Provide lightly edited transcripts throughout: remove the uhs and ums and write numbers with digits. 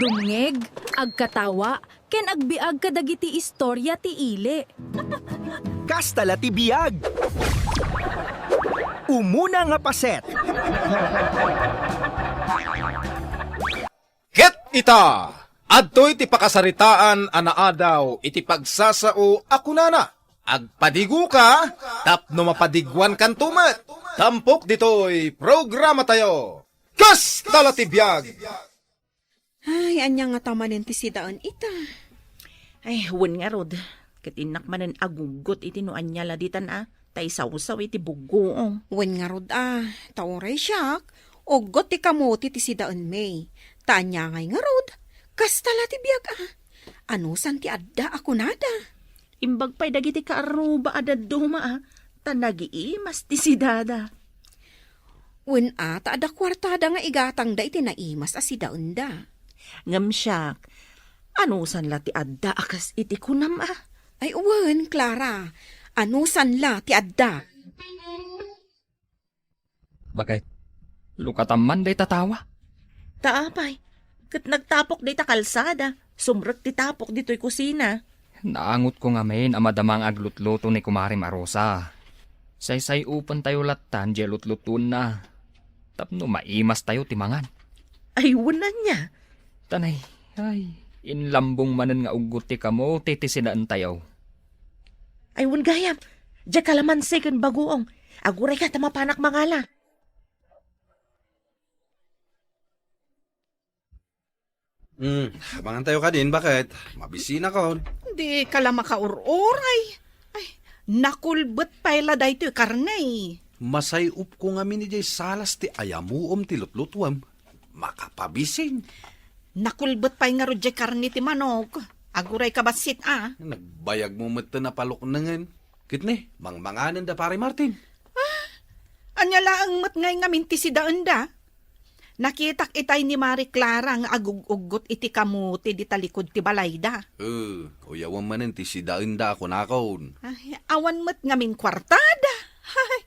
agdumngeg, agkatawa, ken agbiag kadagiti istorya ti ile. Kastala ti biyag. Umuna nga paset. Ket ita! Adtoy ti pakasaritaan anaadaw iti pagsasao ako nana. Agpadigo ka, tapno mapadigwan kan tumat. Tampok ditoy programa tayo. Kastala ti biyag! Ay, anya nga tamanin ti sidaan ita. Ay, huwag nga rod. Katinak manan agugot iti no anyala ditan tay sausaw iti bugoong. Wen nga rod tauray siyak. Ugot ti kamuti ti sidaan may. Tanya ngay nga rod. Kastala ti biyag Anusan ti adda ako nada. Imbag pa'y dagiti kaaruba adad duma Tanagi-imas ti sidada. Wen taada kwartada nga igatang da iti naimas sidaan da. Ngam siyak, anusan la ti adda akas iti kunam Ay uwan, Clara. Anusan la ti adda. Bakit? Lukataman day tatawa? Taapay, kat nagtapok day ta kalsada, sumrek ti tapok dito'y kusina. Naangot ko nga main amadamang aglutluto ni Kumari Marosa. Say upan tayo latan, di lutlutun na. Tapno maimas tayo timangan. Ay, wala niya. Tanay, ay, inlambong manan nga ugot ti kamo, titisinaan tayo. Ay, wala gayam. Diya kalaman second bagoong. Aguray ka, tamapanak mangala. Abangan tayo ka din, bakit? Mabisina ka. Di kala makaururay. Ay, nakulbet pala da ito karnay. Masayup ko nga mini jay salas ti ayamuom ti lutlutwam. Makapabisin. Nakulbet pa nga rodya karni ti manok. Aguray ka basit Nagbayag mo mata na palok nangan. Kitne, mangmanganan da pare Martin. Anyala ang mat ngay nga minti si daan da. Nakitak itay ni Marie Clara nga agugugot iti kamuti di talikod ti balayda. Uyawan manan ti si daan da ako nakon. Ay, awan mat nga min kwartada. Ay,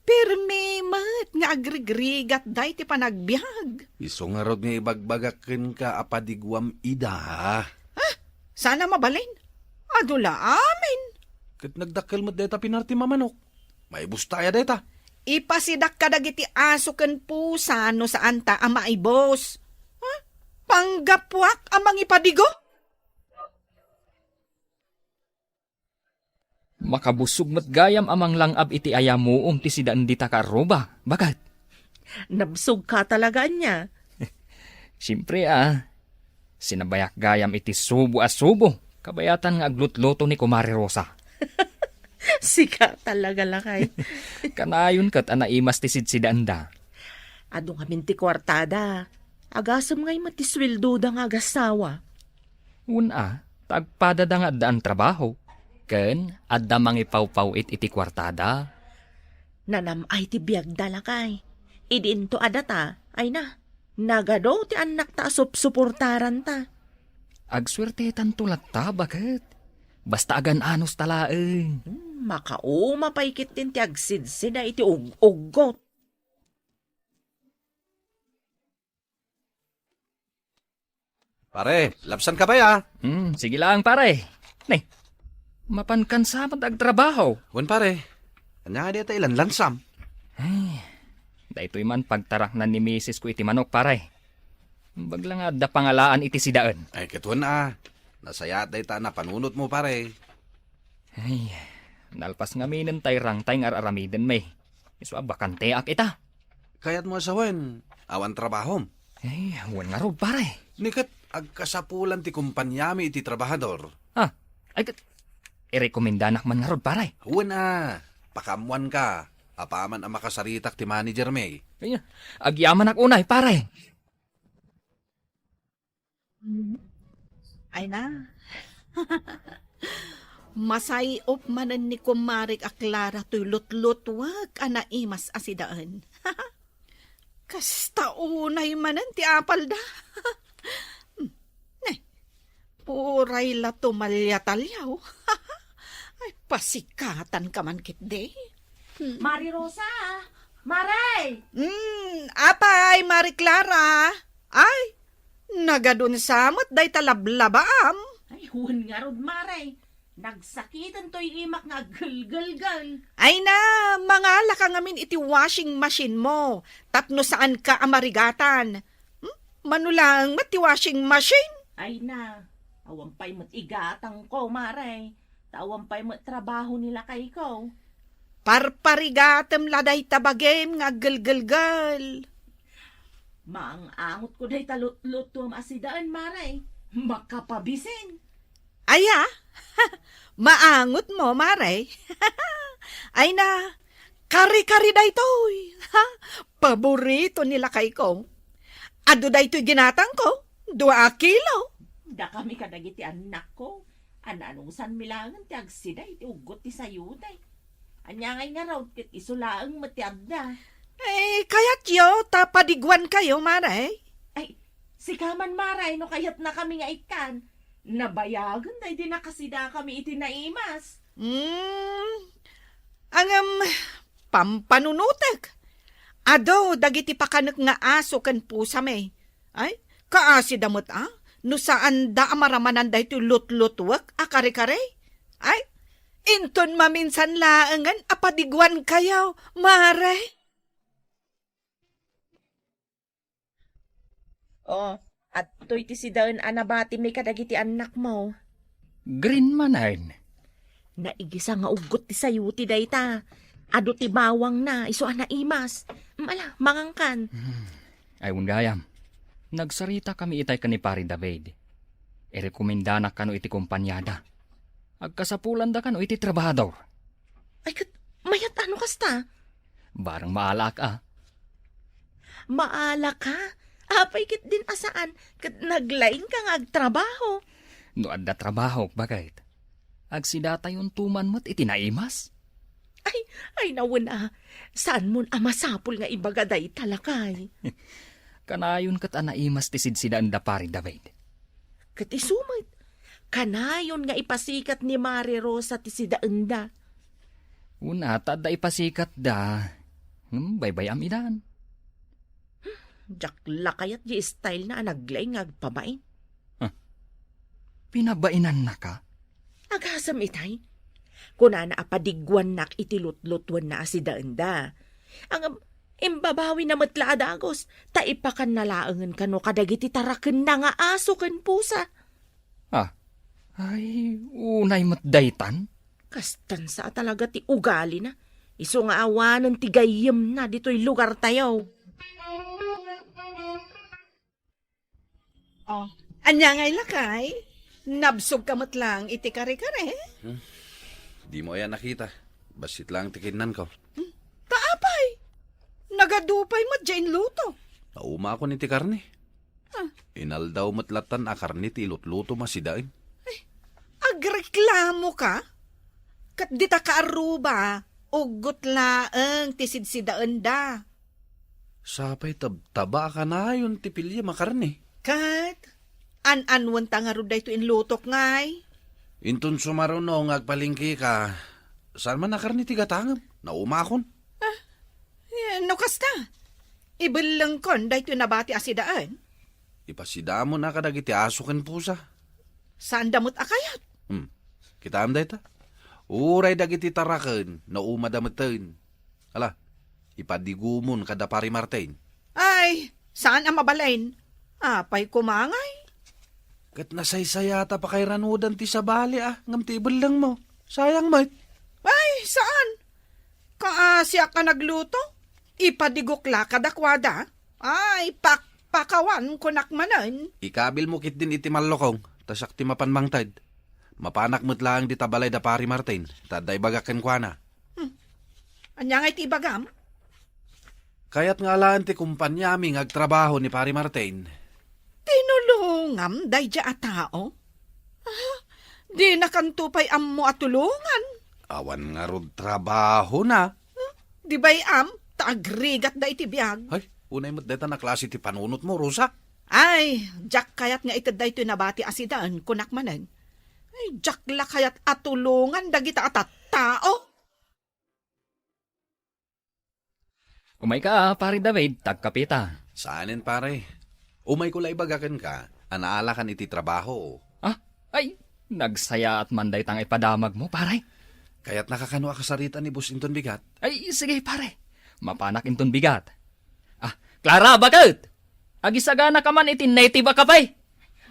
pirmi mat nga agrigrigat day ti panagbiag. Iso nga rod nga ibagbagakin ka apadigwam ida. Sana mabalin. Adula amin. Kat nagdakkel mo deta pinarti mamanok. May bustaya deta. Ipasidak ka dagiti aso ken pusa no saan ta ama ibos. Panggapwak amang ipadigo? Makabusog mat gayam amang langab iti ayamuom ti sidaan di takaroba. Bakit? Nabsog ka talaga niya. Siyempre sinabayak gayam iti subo subo. Kabayatan nga aglutluto ni Kumari Rosa. Sika talaga lakay. Kanayon kat anaimas ti sidsidaan da. Ado nga minti kwartada. Agasam ngay matiswildo da nga agasawa. Tagpada da nga daan trabaho. Ken, adda mangipaw-paw iti kwartada. Nanamay ti biyag da lakay. Idinto adata, ay na. Nagado ti anak ta suportaran ta. Agswerte tantulat ta, bakit? Basta agan anos talaeng. Makauma paikit din ti agsidsida iti ugot. Pare, lapsan ka ba ya? Sige lang pare. Nay, mapankan sa agtrabaho. Wan pare, anya nga deta ilan lansam. Daytoy man pagtarak na ni misis ko iti manok pare. Baglang adda pangalaan iti sidaan. Ay katuan nasaya deta na panunot mo pare. Ay, nalpas nga minin tay rang tay nga aramiden may. Iso bakante ak ita. Kayat mo asawen, awan trabahom. Ay, wan nga ro pare. Nikat agkasapulan ti kumpanyami iti trabahador. Ay, irekomendanak man nga ro pare. Wan pakamuan ka. Apaman ang makasaritak ti manager may. Ay, agyaman ak unay pare. Ay na. Masayop manan ni Kumarik Clara to'y lutlutwag anaimas asidaan. Kasta unay manan ti apal da. Puray la tumalya-talyaw. Ay, pasikatan ka man kitde. Mari Rosa! Maray! Apay, Marie Clara. Ay, Nagadun samot day talablabaam. Ay, huwan nga rod, Maray. Nagsakitan to'y imak nga gulgulgal. Ay na, mga laka ngamin iti washing machine mo. Tapno saan ka amarigatan. Manulang mati washing machine. Ay na, awampay mo't igatang ko, Maray. Tawampay mo't trabaho nila kay ko. Parparigatem laday tabagem nga gulgulgal. Maang angot ko day talutlutom asidaan, Maray. Makapabisin. Aya, maangot mo, Maray. Ay na, kari-kari day toy. Paborito nila kay ko. Ado day to'y ginatang ko, 2 kilo. Da kami kadagiti anak ko. Ananusan milangan ti agsiday, ti ugot ti sayuday. Anyangay nga raw, kit isulaang matiagda. Kaya't yo, tapadigwan kayo, Maray. Ay, si Kaman Maray, no kayat na kami nga ikan. Nabayagan na, di nakasida kami itinaimas. Pampanunutek. Ado, dagiti pakanak nga aso kan pusa may. Ay, kaasi damot no saan da amaramanan da ito lut-lutwak, akare-kare. Ay, inton maminsan laangan, apadigwan kayaw, Maray. Oh, at to'y ti si Daon anabati may kadagiti anak mo. Green manain. Naigisa nga ugot ti sayuti dayta. Ado ti bawang na, iso anaimas. Mala, mangangkan. Ay undayam. Nagsarita kami itay ka ni Pari David. Irekomenda na kano iti kumpanyada. Agkasapulan da kano iti trabahador. Ay, mayat ano kasta? Barang maalak Maala ka? Apay kit din asaan, kat naglaing ka nga agtrabaho. No adda trabaho, bagayt. Agsidata yung tuman mo't itinaimas. Ay nawuna, saan mon amasapul nga ibagaday talakay? Kanayon kat anaimas ti sidsidaan da Pari David. Kat isumit, kanayon nga ipasikat ni Mari Rosa ti sidaenda. Una, tada ipasikat da. Baybay amidan. Jakla kayat di style na naglaing agpabain. Pinabainan na ka? Aghasam itay. Kuna na apadigwan nak itilutlutuan na asidaenda. Ang imbabawi na matla adagos, taipakan na laangan kano kadagiti taraken na nga aso ken pusa. Ay, unay matdaytan? Kastan sa talaga ti ugali na. Iso nga awanan ti gayem na dito'y lugar tayo. Anyangay lakay, nabsog kamot lang iti kare-kare. Di mo yan nakita. Basit lang tikinan ko. Taapay, nagadupay mo dyan luto. Nauma ko ni ti karne. Inaldaw matlatan a karne ti ilutluto masidain. Agreklamo ka? Kat di ta kaaruba, ugot laang tisidsidaan da. Sapay taba ka na yun ti pilya makarne. Kat, an-anwan ta nga ruday to inlutok ngay. Intun sumaruno ngagpalingki ka. Saan man na karne ti gatangam? Naumakon. No kasta, ibelang kon day to nabati asidaan. Ipasida mo na kadagiti aso ken pusa. Saan damot akayat? Kita am dayta. Uray dagiti taraken na umadameten. Ala, ipadigumon kada Pari Martin. Ay, saan ang mabalain? Apay kumangay. Kat nasaysayata pa kay ranudan ti sabali ngam ti ibelang mo. Sayang mat. Ay, saan? Kaasya ka nagluto? Ipadigukla kadakwada? Ay, pakawan kunak manan. Ikabil mo kit din iti malokong. Tasak ti mapanmangtad. Mapanak mo't lang di tabalay da Pari Martin. Taday bagaken kwa na. Anyangay ti ibagam? Kaya't nga laan ti kumpanyaming agtrabaho ni Pari Martin. Tinulungam day dya a tao? Di nakantupay ammo at tulungan. Awan nga rod trabaho na. Di ba'y taagrigat da iti biyag? Ay, unay mo't deta na klase ti panunot mo, Rosa. Ay, jak kayat nga itad da ito nabati asidaan kunak manan. Ay, jak la kayat atulungan dagita atat tao. Umay ka, Pari David, tagkapita. Saanin pare? Umay ko laibagakan ka, anaala kan iti trabaho. Ah, ay, nagsaya at manday tang ipadamag mo, pare. Kaya't nakakano akasarita ni Boss Inton Bigat. Ay, sige, pare. Mapanak inton bigat. Ah, Clara, bakit? Agisagana ka man iti native akapay.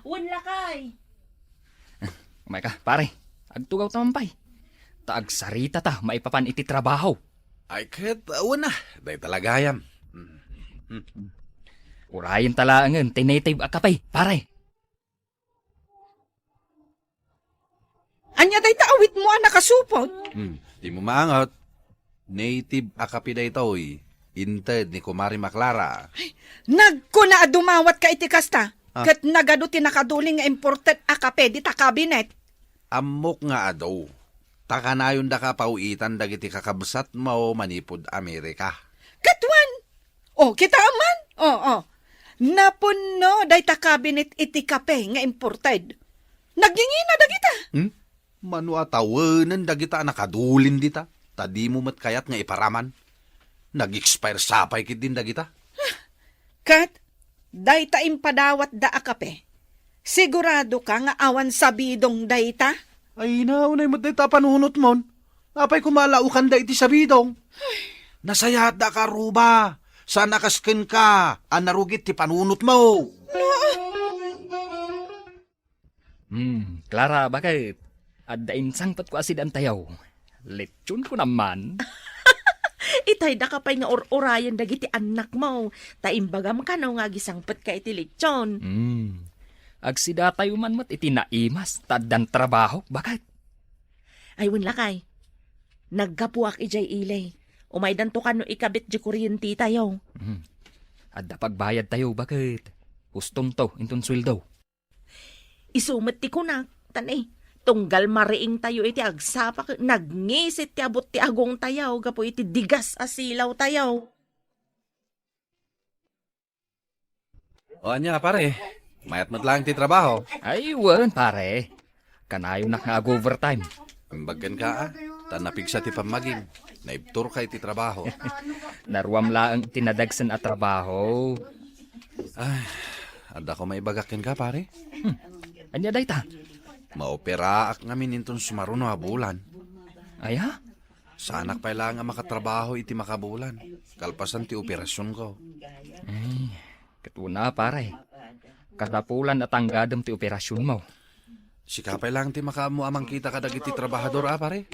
Wala kay. Umay ka, pare. Agtugaw tamampay. Taag sarita ta, maipapan iti trabaho. Ay, kaya't na. Day talagayam. Urayin talaangan, tinative akapay, pare. Anya day taawit mo ang nakasupot. Di mo maangot. Native akapiday to'y. Inted ni Kumari Maklara. Nagkuna dumawat ka iti kasta. Kat nagado tinakaduling nga imported akape di ta kabinet. Amok nga adaw. Takanayon da ka pauitan dagiti kakabsat mo manipod Amerika. Katwan! O, kita aman? Oo. Napuno day ta kabinet iti kape nga imported. Nagingi na dagita. Manu atawanan dagita nakadulin dita. Tadi mo mat kayat nga iparaman. Nag-expire sapay kit din dagita. Kat, day ta impadawat da akape. Sigurado ka nga awan sabidong day ta? Ay naunay mat dita panunot mon. Apay kumalaukan da iti sabidong. Nasayat da ka ruba. Sana kasken ka. Anarugit ti panunot mo. Clara, bakit? Adain sangpat ko asid ang tayaw. Lechon ko naman. Itay da ka pa'y nga orayan dagiti anak mo. Taimbagam ka na nga gisangpat ka iti lechon. Agsida tayo man mat iti naimas, tadan trabaho, bakit? Ay, wala kay. Naggapuak ijay ilay. Umaydan to ka no ikabit di kuryente tayo. Adda pagbayad tayo, bakit? Hustong to, inton sweldo. Isumat ti kunak, tanay. Tunggal mariing tayo iti agsapak, nagngisit ti abot ti agong tayaw, gapo iti digas asilaw tayaw. O anya pare, mayat mat lang ti trabaho. Ay, wan, pare. Kanayo na nga overtime. Imbagan ka tanapig sa ti pamaging. Naibtur ka iti trabaho. Naruam laang tinadagsan at trabaho. Ada ko maibagakin ka pare. Anya day ta? Maoperaak ngamin inton sumaruno bulan. Ay ha? Sanak pa lang nga makatrabaho iti makabulan. Kalpasan ti operasyon ko. Ay, katuna pare. Katapulan at anggadam ti operasyon mo. Sikapay lang ti makamu amang kita kadag iti trabahador pare.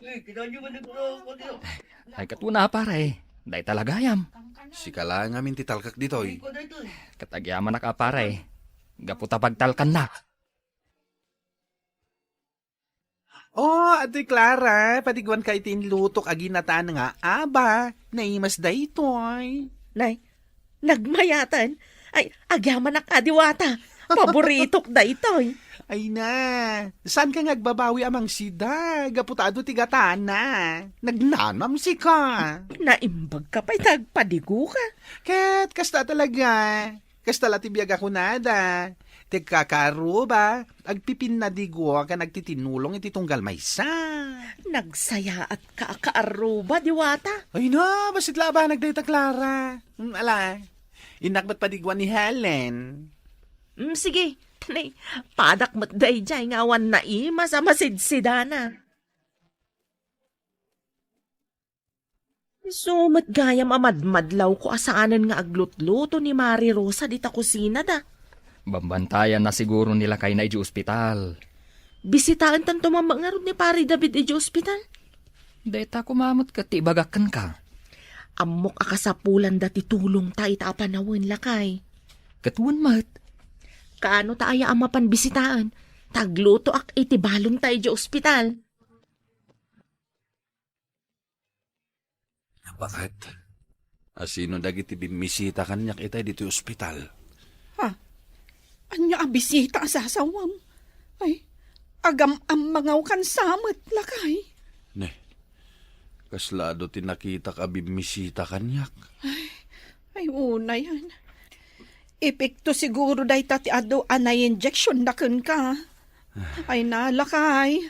Ay katuna pare. Day talagayam. Sikala ngamin ti talkak ditoy. Katagyaman na ka pare. Gaputa pagtalkan na. Oh, Ate Clara, patiguan ka itin lutok aginataan nga aba. Naimas da itoy. Nay, nagmayatan. Ay, agyaman na kadiwata. Paboritok da itoy. Ay na, saan ka nagbabawi amang sida? Gaputado tigataan na. Nagnanam si ka. Naimbag ka pa'y tagpadigo ka. Kat, kasta talaga. Kasta latibiyag ako nada. Tigkakaro ba? Agpipin na digo ka nagtitinulong iti tunggal maysa. Nagsaya at kaakaaruba, diwata. Ay na, basit laba nagdayta Clara. Ala, inakbat padigwan ni Helen. Sige, nay, padak mo't day jay ngawan na sa masidsidana. So, matgayam amadmadlaw ko asaanan nga aglutluto ni Mari Rosa di ta kusina da. Bambantayan na siguro nila kay na iji ospital. Bisitaan tanto mamangarod ni Pari David iji ospital. Deta kumamot ka ti bagakan ka. Amok akasapulan dati tulong ta itapanawin lakay. Katuan mat. Kaano ta aya amapan bisitaan? Tagluto ak itibalon ta iji ospital. Bakit? Asino dagiti bimisita kanyak itay dito ospital? Anya abisita asasawam. Ay, agam ang mangaw kan samot lakay. Ne, kaslado tinakita ka bimisita kanyak. Ay, una yan. Epekto siguro day tati ado anay injection na kun ka. Ay nalakay.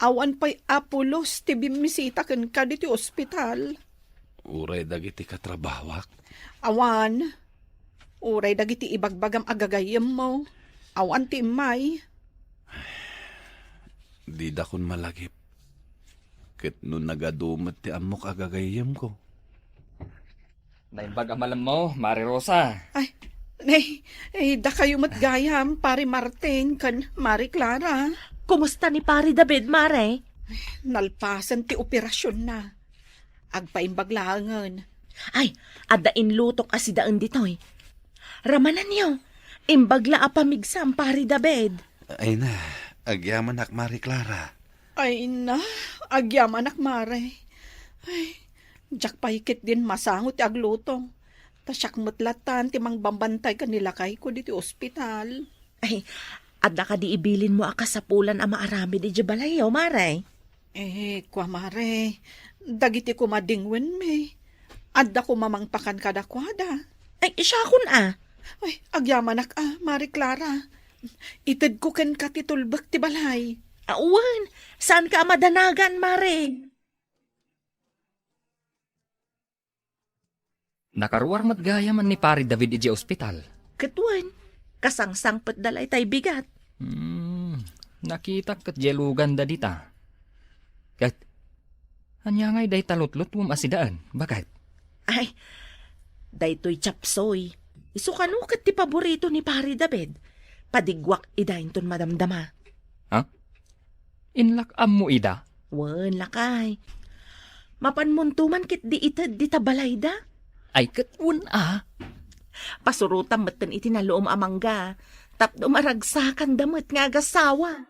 Awan pa'y apulos ti bimisita kun ka dito ospital. Uray dagiti katrabawak. Awan. Uray dagiti ibagbagam agagayam mo. Awan ti may. Di da kun malagip. Ket nun nagadumot ti amok agagayam ko. Naimbag amalam mo, Mari Rosa. Ay, da kayo matgayam, pare Martin, kan Mari Clara. Kumusta ni Pari David, Mare? Nalpasan ti operasyon na. Agpaimbaglangan. Ay, adain lutok asidaan ditoy. Ramanan niyo, imbagla apamigsam Pari David. Ay na, agyaman ak Mari Clara. Ay na, agyam anak Mare. Ay, jak paikit din masangot ti aglutong. Tasyak mutlatan ti mang bambantay kanila kay ko dito ospital. Ay, adda ka di ibilin mo akasapulan ang maarami di jabalayo, Mare. Kwa Mare, dagiti ko madingwen me. Adda ko mamangpakan kadakwada. Ay, isyakon Ay, agyamanak Mari Clara. Ited ko ken katitulbak ti balay. Awan, saan ka madanagan, Mare? Nakaruar matgaya man ni Pari David iji ospital. Katuan, kasangsangpet dalay tay bigat. Nakita kat jelugan da dita. Kat, anya ngay day talutlot wum asidaan. Bakit? Ay, daytoy chapsoy. Isukano kat ti paborito ni Pari David. Padigwak idahin ton madamdama. Ha? Inlakam mo ida? Wan lakay. Mapanmuntuman kit di ited di tabalay da. Ay katun Pasurutan matan itinaloom amangga. Tapno maragsakan damot nga agasawa.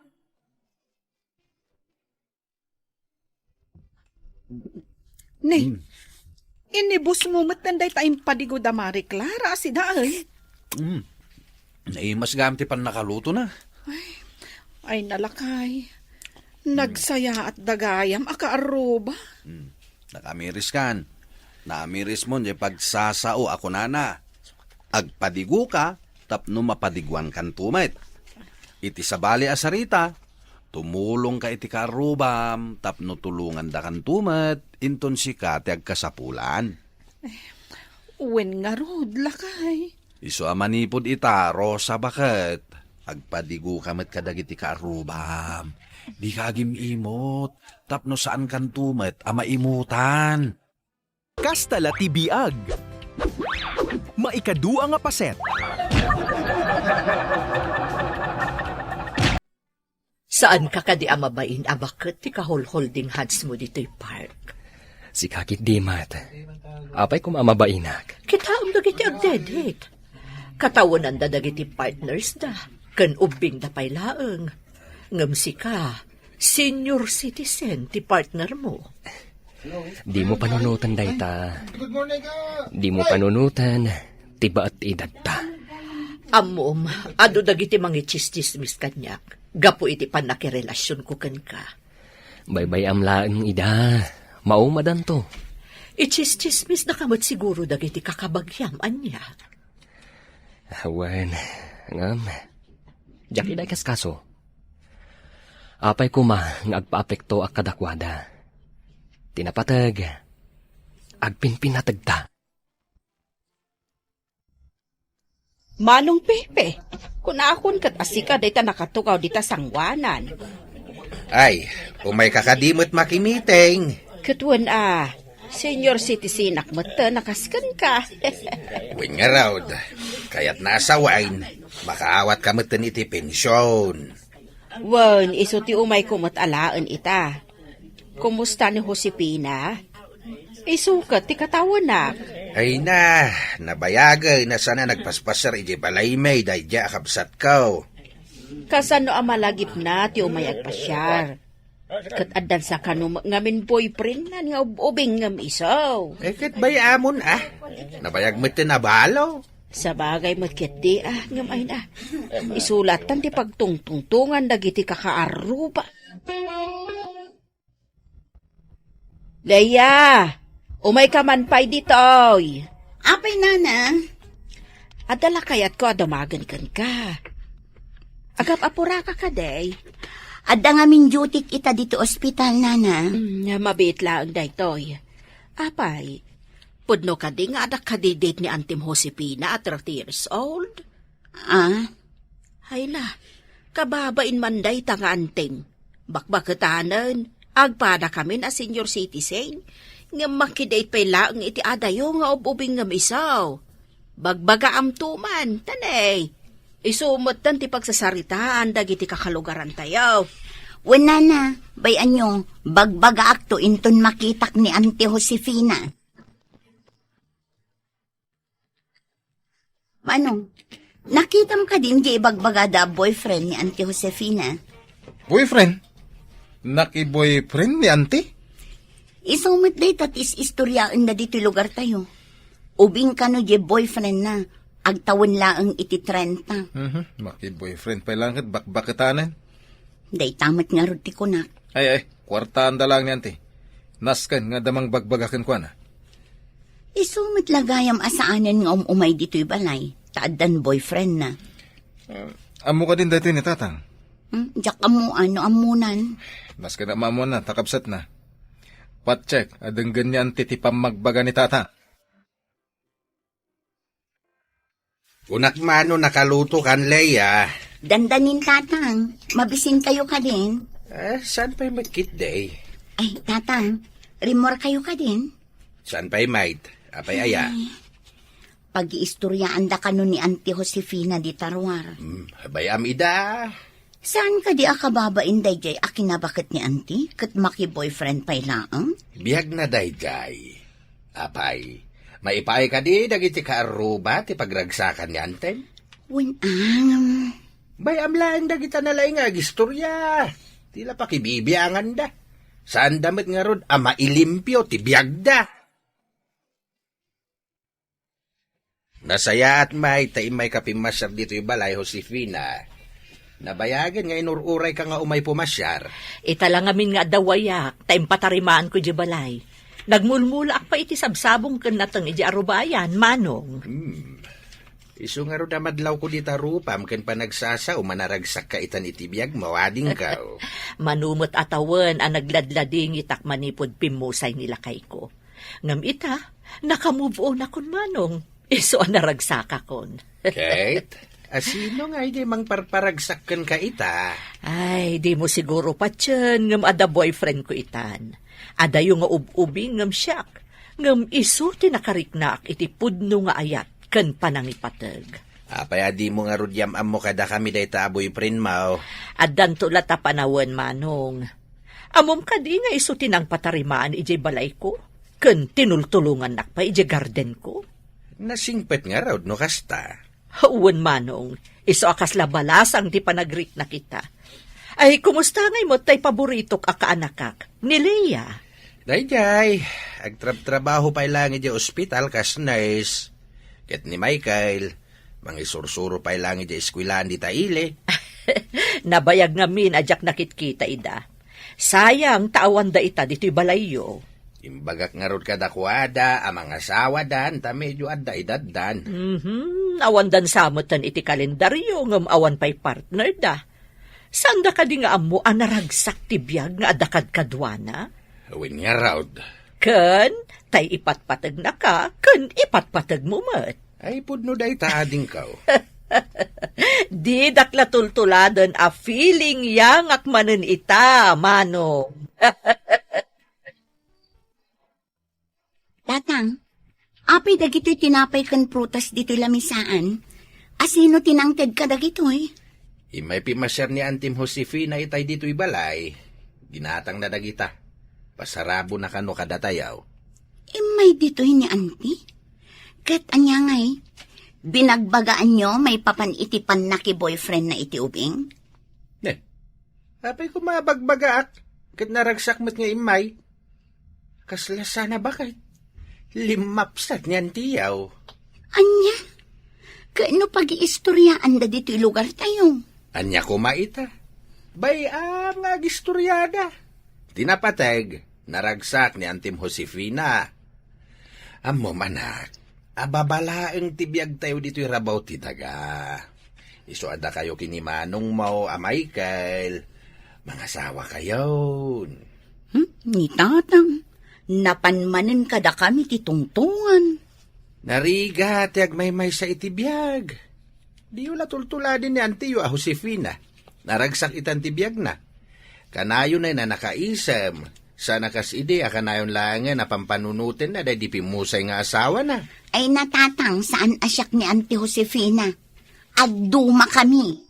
Inibus mo matanday tayong padigo da Mari Clara si daan. Naimas gamti pan nakaluto na. Ay nalakay. Nagsaya at dagayam akaaruba. Nakamiris kan. Naamiris mo niya pagsasao ako nana. Agpadigo ka, tapno mapadiguan kan tumet. Iti sabali asarita, tumulong ka iti karubam, tapno tulungan da kan tumet, inton si ka ti agkasapulan. Wen nga rod, lakay. Iso amanipod ita, Rosa bakit? Agpadigo ka met kadagiti karubam. Di ka agimimot, tapno saan kan tumet, amaimutan. Kastala ti biag. Maikadua nga paset. Saan ka kadi amabain abakit ti kahol-holding hands mo dito'y park? Si kakit di mat. Apay kum amabainak. Kitaom dagiti agdedit. Katawanan da dagiti partners da. Kan ubing da pay laeng. Ngam si ka, senior citizen ti partner mo. Di mo panunutan dayta. Di mo panunutan, tiba at edad ta. Amom, ado dagiti mangichistismis kanyak. Gapo iti panakirelasyon ko kan ka. Baybay amlaan ida, maumadan to. Ichistismis na kamot siguro dagiti kakabagyam anya. Awan, ngam. Diyak iday kas kaso. Apay kuma nga agpaapekto ak kadakwada. Tinapatag, agpinpinatagta. Manong Pepe, kung akon kat asika dayta nakatugaw dita sangwanan. Ay, umay kakadimot makimiting. Katuan senior citizen akmata nakaskan ka. Win nga raw, kaya't nasa wine, makaawat ka matan iti pensyon. Wan, iso ti umay kumatalaan ita. Kumusta ni Josepina? Isukat ti katawan na. Ay na, nabayagay na sana nagpaspasar iti balay may dayja akabsat ko. Kasano ang malagip na ti umayag pasyar. Kat adan sa kanum ngamin boyfriend na nga ubing ngam isaw. Kat bayamon nabayag mo tinabalo. Sa bagay matkit di ngam ay na. Isulatan ti pagtungtungtungan dagiti kakaaruba. Leia, umay ka man pa'y ditoy. Apay, nana. Adala kayat ko adamagan kan ka. Agap apura ka kaday. Adda nga min duty ita dito ospital, nana. Mabit lang daytoy. Apay, Pudno ka di nga adak kadidate ni Antim Josepina at 30 years old. Ah, Hayla, kababain man day tanga anting. Bakbakatanan, agpada kami na senior citizen. Nga makidate pa lang iti adayo nga ububing nga misaw. Bagbaga amtuman, tanay. Isumot tan ti pagsasaritaan dagiti kakalugaran tayo. wala na. Bayan nyo, bagbaga akto inton makitak ni Auntie Josefina. Manong, nakita mo ka din di bagbaga da boyfriend ni Auntie Josefina? Boyfriend? Naki-boyfriend ni auntie? Isumot day tatis istoryaan na dito lugar tayo. Ubing ka no di boyfriend na, agtawon laang iti 30. Maki-boyfriend pa lang kat bakbakatanan. Day tamat nga ruti ko na. Ay, kwartaan da lang ni auntie. Naskan nga damang bagbagakan ko na. Isumot lagayam asaanan nga umay dito'y balay. Taadan boyfriend na. Amo ka din dati ni tatang. Diyak amo ano amunan. Naskan na maamo na, takapsat na. Patcheck, adang ganyan titipang magbaga ni tata. Unak mano nakaluto kan, Leia. Dandanin tatang, mabisin kayo ka din. Saan pa'y magkit day? Ay, tatang, remor kayo ka din. Saan pa'y mait? Apay aya? Pag-iistoryaan da ka nun ni Auntie Josefina di Tarwar. Bayam ida. Saan ka di akababain day jay akinabakit ni Auntie? Kat maki-boyfriend pa'y laang? Biyag na dayjay. Apay, maipay ka di dagiti kaaruba ti pagragsakan ni Anten? Winang. Bayam lang dagita na lang nga gistorya. Tila pakibibiyangan da. Saan damit nga rod ama ilimpyo ti biyag da. Nasaya at may taimay kapimasyar dito yung balay, Josefina. Nabayagan nga inururay ka nga umay pumasyar. Ita lang amin nga dawayak, taim patarimaan ko di balay. Nagmulmula pa iti sabsabong kan natang iti arubayan, manong. Isu nga rod amadlaw ko di tarupam ken panagsasa manaragsak ka itan itibiyag mawading ka. Manumot atawan ang nagladlading itak manipod pimusay nila kay ko. Ngam ita, nakamove on akon manong. Iso ang naragsaka kon. Kate, asino nga hindi mang parparagsakan ka ita? Ay, di mo siguro pa tiyan, ngam ada boyfriend ko itan. Ada yung nga ubing ngam siyak. Ngam iso tinakariknak iti pudno nga ayat kan panangipatag. Apay adi mo nga rudyam amo kada kami day ta boyfriend mo. Adan to lata panawan manong. Amom ka di nga iso tinang patarimaan ije balay ko. Kan tinultulungan nak pa ije garden ko. Nasingpet nga raw no kasta. Uwan manong, iso akas labalasang di panagrik na kita. Ay, kumusta ngay mo tay paboritok akaanakak? Ni Leia. Dayjay, agtrab-trabaho pa lang ije ospital kas nurse. Ket ni Michael, mangisursuro pa lang ije eskwilaan di taile. Nabayag ngamin ajak nakitkita ida. Sayang taawan da ita dito'y balayo. Imbagak nga rod kadakwada, amang asawa dan, ta medyo adda edad dan. Awan dan samutan iti kalendaryo ngam awan pa'y partner da. Sanda ka di nga amo anaragsak ti biyag nga adakad kadwana? Awin nga raw. Ken, tay ipatpatag na ka, ken ipatpatag mo mat. Ay pudno day taading kaw. Di daklatultuladan a feeling yang akmanen ita, mano. Tatang, apay dagito'y tinapay kan prutas dito'y lamisaan. Asino tinangted ka dagito'y? Imay pimasyar ni Antim Josefina itay dito'y balay. Ginatang na dagita. Pasarabo na kano kadatayaw. May dito'y ni Auntie? Kat anya ngay, binagbagaan nyo may papanitipan na ki-boyfriend na iti ubing? Apay ko mabagbagaak. Kat naragsak mo't nga imay. Kasla sana bakit? Limapsat niyan tiyaw. Anya? Kaano pag-iistoryaan da dito'y lugar tayo? Anya ko maita. Bayam nga gistoryada. Tinapatag, naragsak ni Antim Josefina. Amo manak, ababalaeng tibiyag tayo dito'y rabaw ti daga. Iso ada kayo kinimanong mo, Michael. Mga sawa kayo. Ni tatang, Napanmanin kada kami ti tungtungan. Nariga, tiag may sa itibiyag. Di wala tultula din ni Antiyo a Josefina. Naragsak itan tibiyag na. Kanayon na nakaisem. Sa nakas ide, akanayon langan na pampanunutin na di pimusay nga asawa na. Ay natatang saan asyak ni Auntie Josefina. Agduma kami.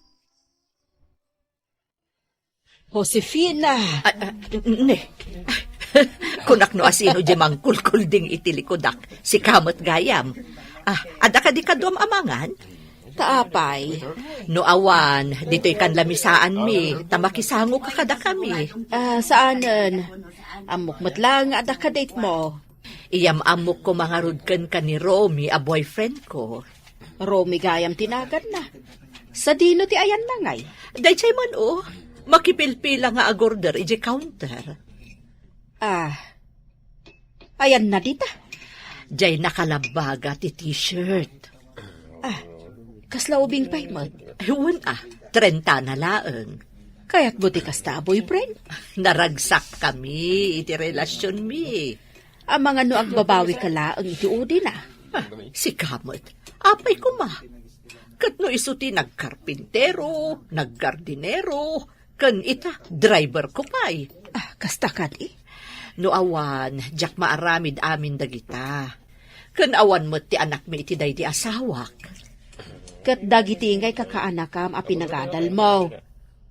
Josefina! Ne. Kunak no asino di mangkulkul ding itilikodak, si kamot gayam. Ada ka di kadom amangan? Taapay. No awan, dito'y kanlamisaan mi, tamakisango ka kada kami. Saanan? Amok matlang ada ka date mo. Iyam amok ko mga rudkan ka ni Romy, a boyfriend ko. Romy gayam tinagan na. Sa dino ti ayan na ngay. Daychay man makipilpila nga agorder iji counter. Ayan na dita. Diyay nakalabaga ti t-shirt. Kaslaubing paymod. Ewan 30 na laeng. Kaya't buti kasta, boyfriend? Naragsak kami, iti relasyon mi. Ang mga no agbabawi ka laeng iti udi na. Si kamot, apay ko ma. Kat no isuti nagkarpintero, naggardinero, kan ita, driver ko pa'y. Kasta ka di? No awan, jak maaramid amin dagita. Kan awan mo ti anak mi iti day di asawak. Kat dagiti ngay kakaanakam a pinagadal mo.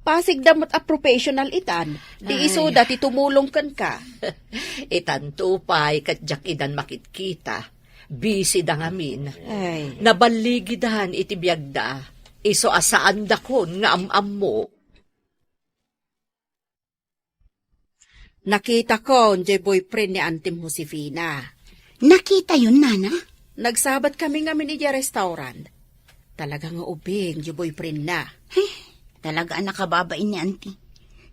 Pasig damot a professional itan, di iso dati tumulong kan ka. Itan tupay kat jak idan makitkita. Busy da ngamin. Nabaligidan iti biyagda. Iso asaan dakon nga am mo. Nakita ko, yung boyfriend ni Auntie Josefina. Nakita yun, Nana? Nagsabat kami nga minidya restaurant. Talaga nga ubing, yung boyfriend na. Talaga nakababain ni Auntie.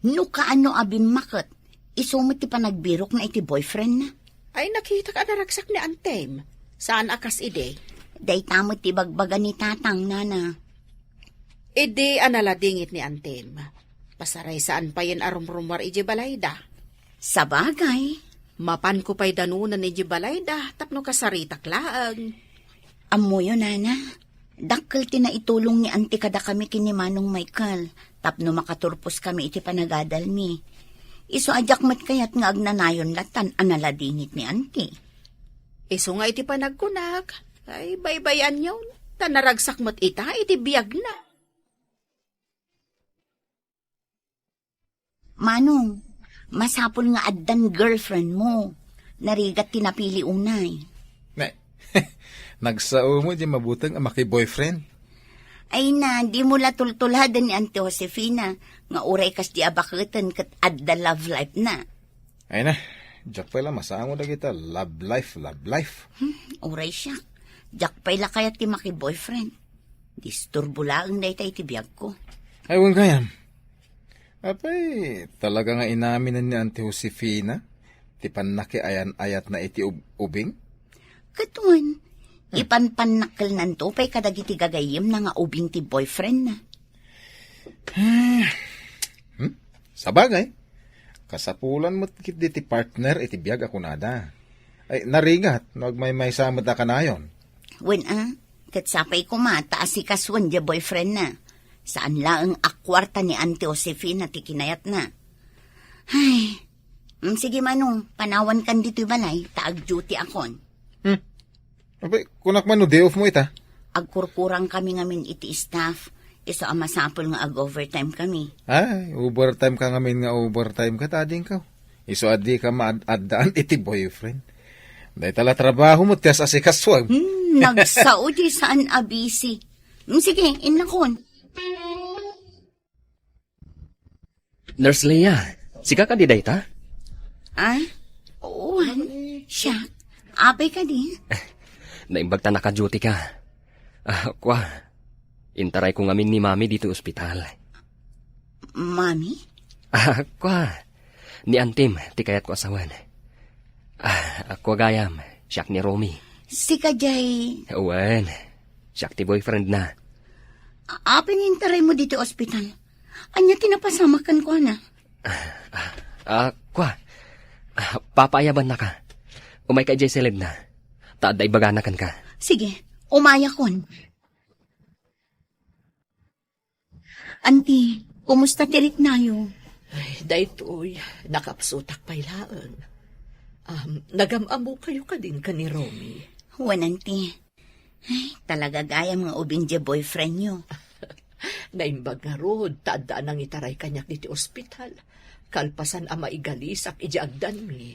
No kaano abin makot, isumit ti pa nagbirok na iti boyfriend na. Ay nakita ka naragsak ni Antem. Saan akas ide? Day tamot ti bagbaga ni tatang, Nana. Ide analadingit ni Antem. Pasaray saan pa yan arumrumar ije balayda. Sa bagay. Mapan ko pa'y danunan ni Jibalayda, tapno kasaritak laang. Amo yun, Nana. Dakkel ti na itulong ni Auntie kada kami kini Manong Michael, tapno makaturpos kami iti panagadal mi. Iso ajak mat kayat nga agnanayon latan analadingit ni Auntie. Iso nga iti panagkunak, ay baybayan yun. Tanaragsak mat ita, iti biyag na. Manong, masapol nga addan girlfriend mo. Narigat tinapili unay. Nagsao mo di mabutang ang maki-boyfriend. Ay na, di mo latultuladan ni Auntie Josefina. Nga uray kas di abakutan kat adda love life na. Ay na, jak pala masango na kita. Love life. Uray siya. Jak pala kaya ti maki-boyfriend. Disturbo laang na itay tibiyag ko. Ay, wang kayam. Apay, talaga nga inaminan ni Auntie Josefina. Tipan na ki ayan-ayat na iti ubing. Katuan, ipanpanakal nanto pa'y kadagiti gagayim na nga ubing ti boyfriend na. Sabagay, kasapulan mo kit ti partner iti biyag ako nada. Ay, narigat, nagmay samad na ka na yun. Wen katsapay ko taas si kaswan di boyfriend na. Saan lang ang akwarta ni Auntie Josefina ti kinayat na. Ay, sige Manong, panawan kan dito'y balay, taag duty akon. Abay, kunak man no day off mo ita. Agkurkurang kami ngamin iti staff, iso ang masapol nga ag-overtime kami. Ay, overtime ka ngamin nga overtime ka, tading ka. Iso adi ka maaddaan iti boyfriend. Dahil tala trabaho mo, tiyas asikaswag. Nagsaudi saan abisi. Sige, inakon. Nurse Leia, sika ka di dayta? Oo, siya. Apay ka di. Naimbagta na ka duty ka. Intaray ko ngamin ni Mami dito ospital. Mami? Ni Antim, ti kayat ko asawan. Gayam, siyak ni Romy. Si Kajay. Uwan, siyak ti boyfriend na. Apin intaray mo dito ospital. Anya tinapasamakan ko na. Papayaban na ka. Umay ka jay seled na. Taad ay baganakan ka. Sige, umaya kon. Auntie, kumusta tirik nayo? Ay, daytoy, nakapsutak pailaan. Nagamamo kayo ka din ka ni Romy. Huwan, auntie. Ay, talaga gaya mga ubing je boyfriend nyo. Naimbag nga rod, taadaan ang itaray kanyak diti ospital. Kalpasan ama igalis ak ijaagdan mi.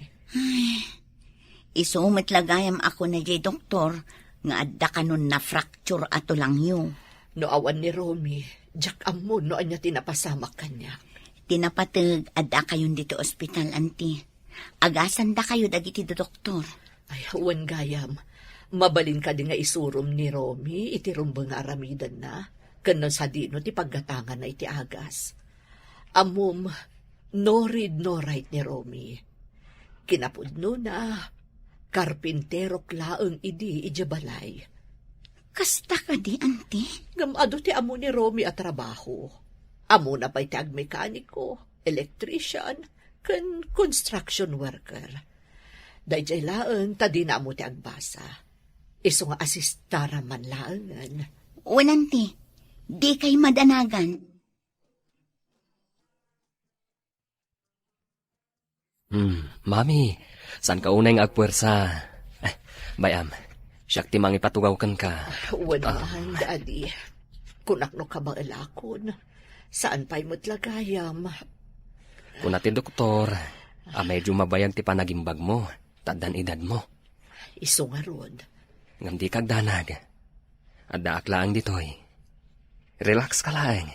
Isumit lagayam ako na jay doktor nga adda kanon na fracture ato lang yun. No awan ni Romy, jak amon no anya tinapasamak kanyak. Tinapatag adda kayon dito ospital, auntie. Agasan da kayo dagiti do doktor. Ay, huwan gayam. Mabalin ka din nga isurom ni Romy, iti rumbang nga aramidan na. Kanon sa dino ti paggatangan na iti agas. Amom, no read no write ni Romy. Kinapudno na, karpintero klaang idi ijabalay. Kasta ka di, auntie? Gamado ti amo ni Romy at trabaho. Amo na pa'y tag mekaniko, electrician, kan construction worker. Dayjay laan, tadi na amo ti agbasa. Iso nga asistara man laangan. Huwan, auntie. Di kay madanagan. Mami, saan ka unay nga agpuwersa? Bayam, siyak ti mangipatugaw kan ka. Wanahan, Daddy. Kunak no ka ba alakon? Saan pa'y matlagayam? Kung natin doktor, medyo mabayag ti panagimbag mo, tadan edad mo. Iso nga ron. Ngam di kagdanag. Adda aklaang ditoy. Relax ka lang.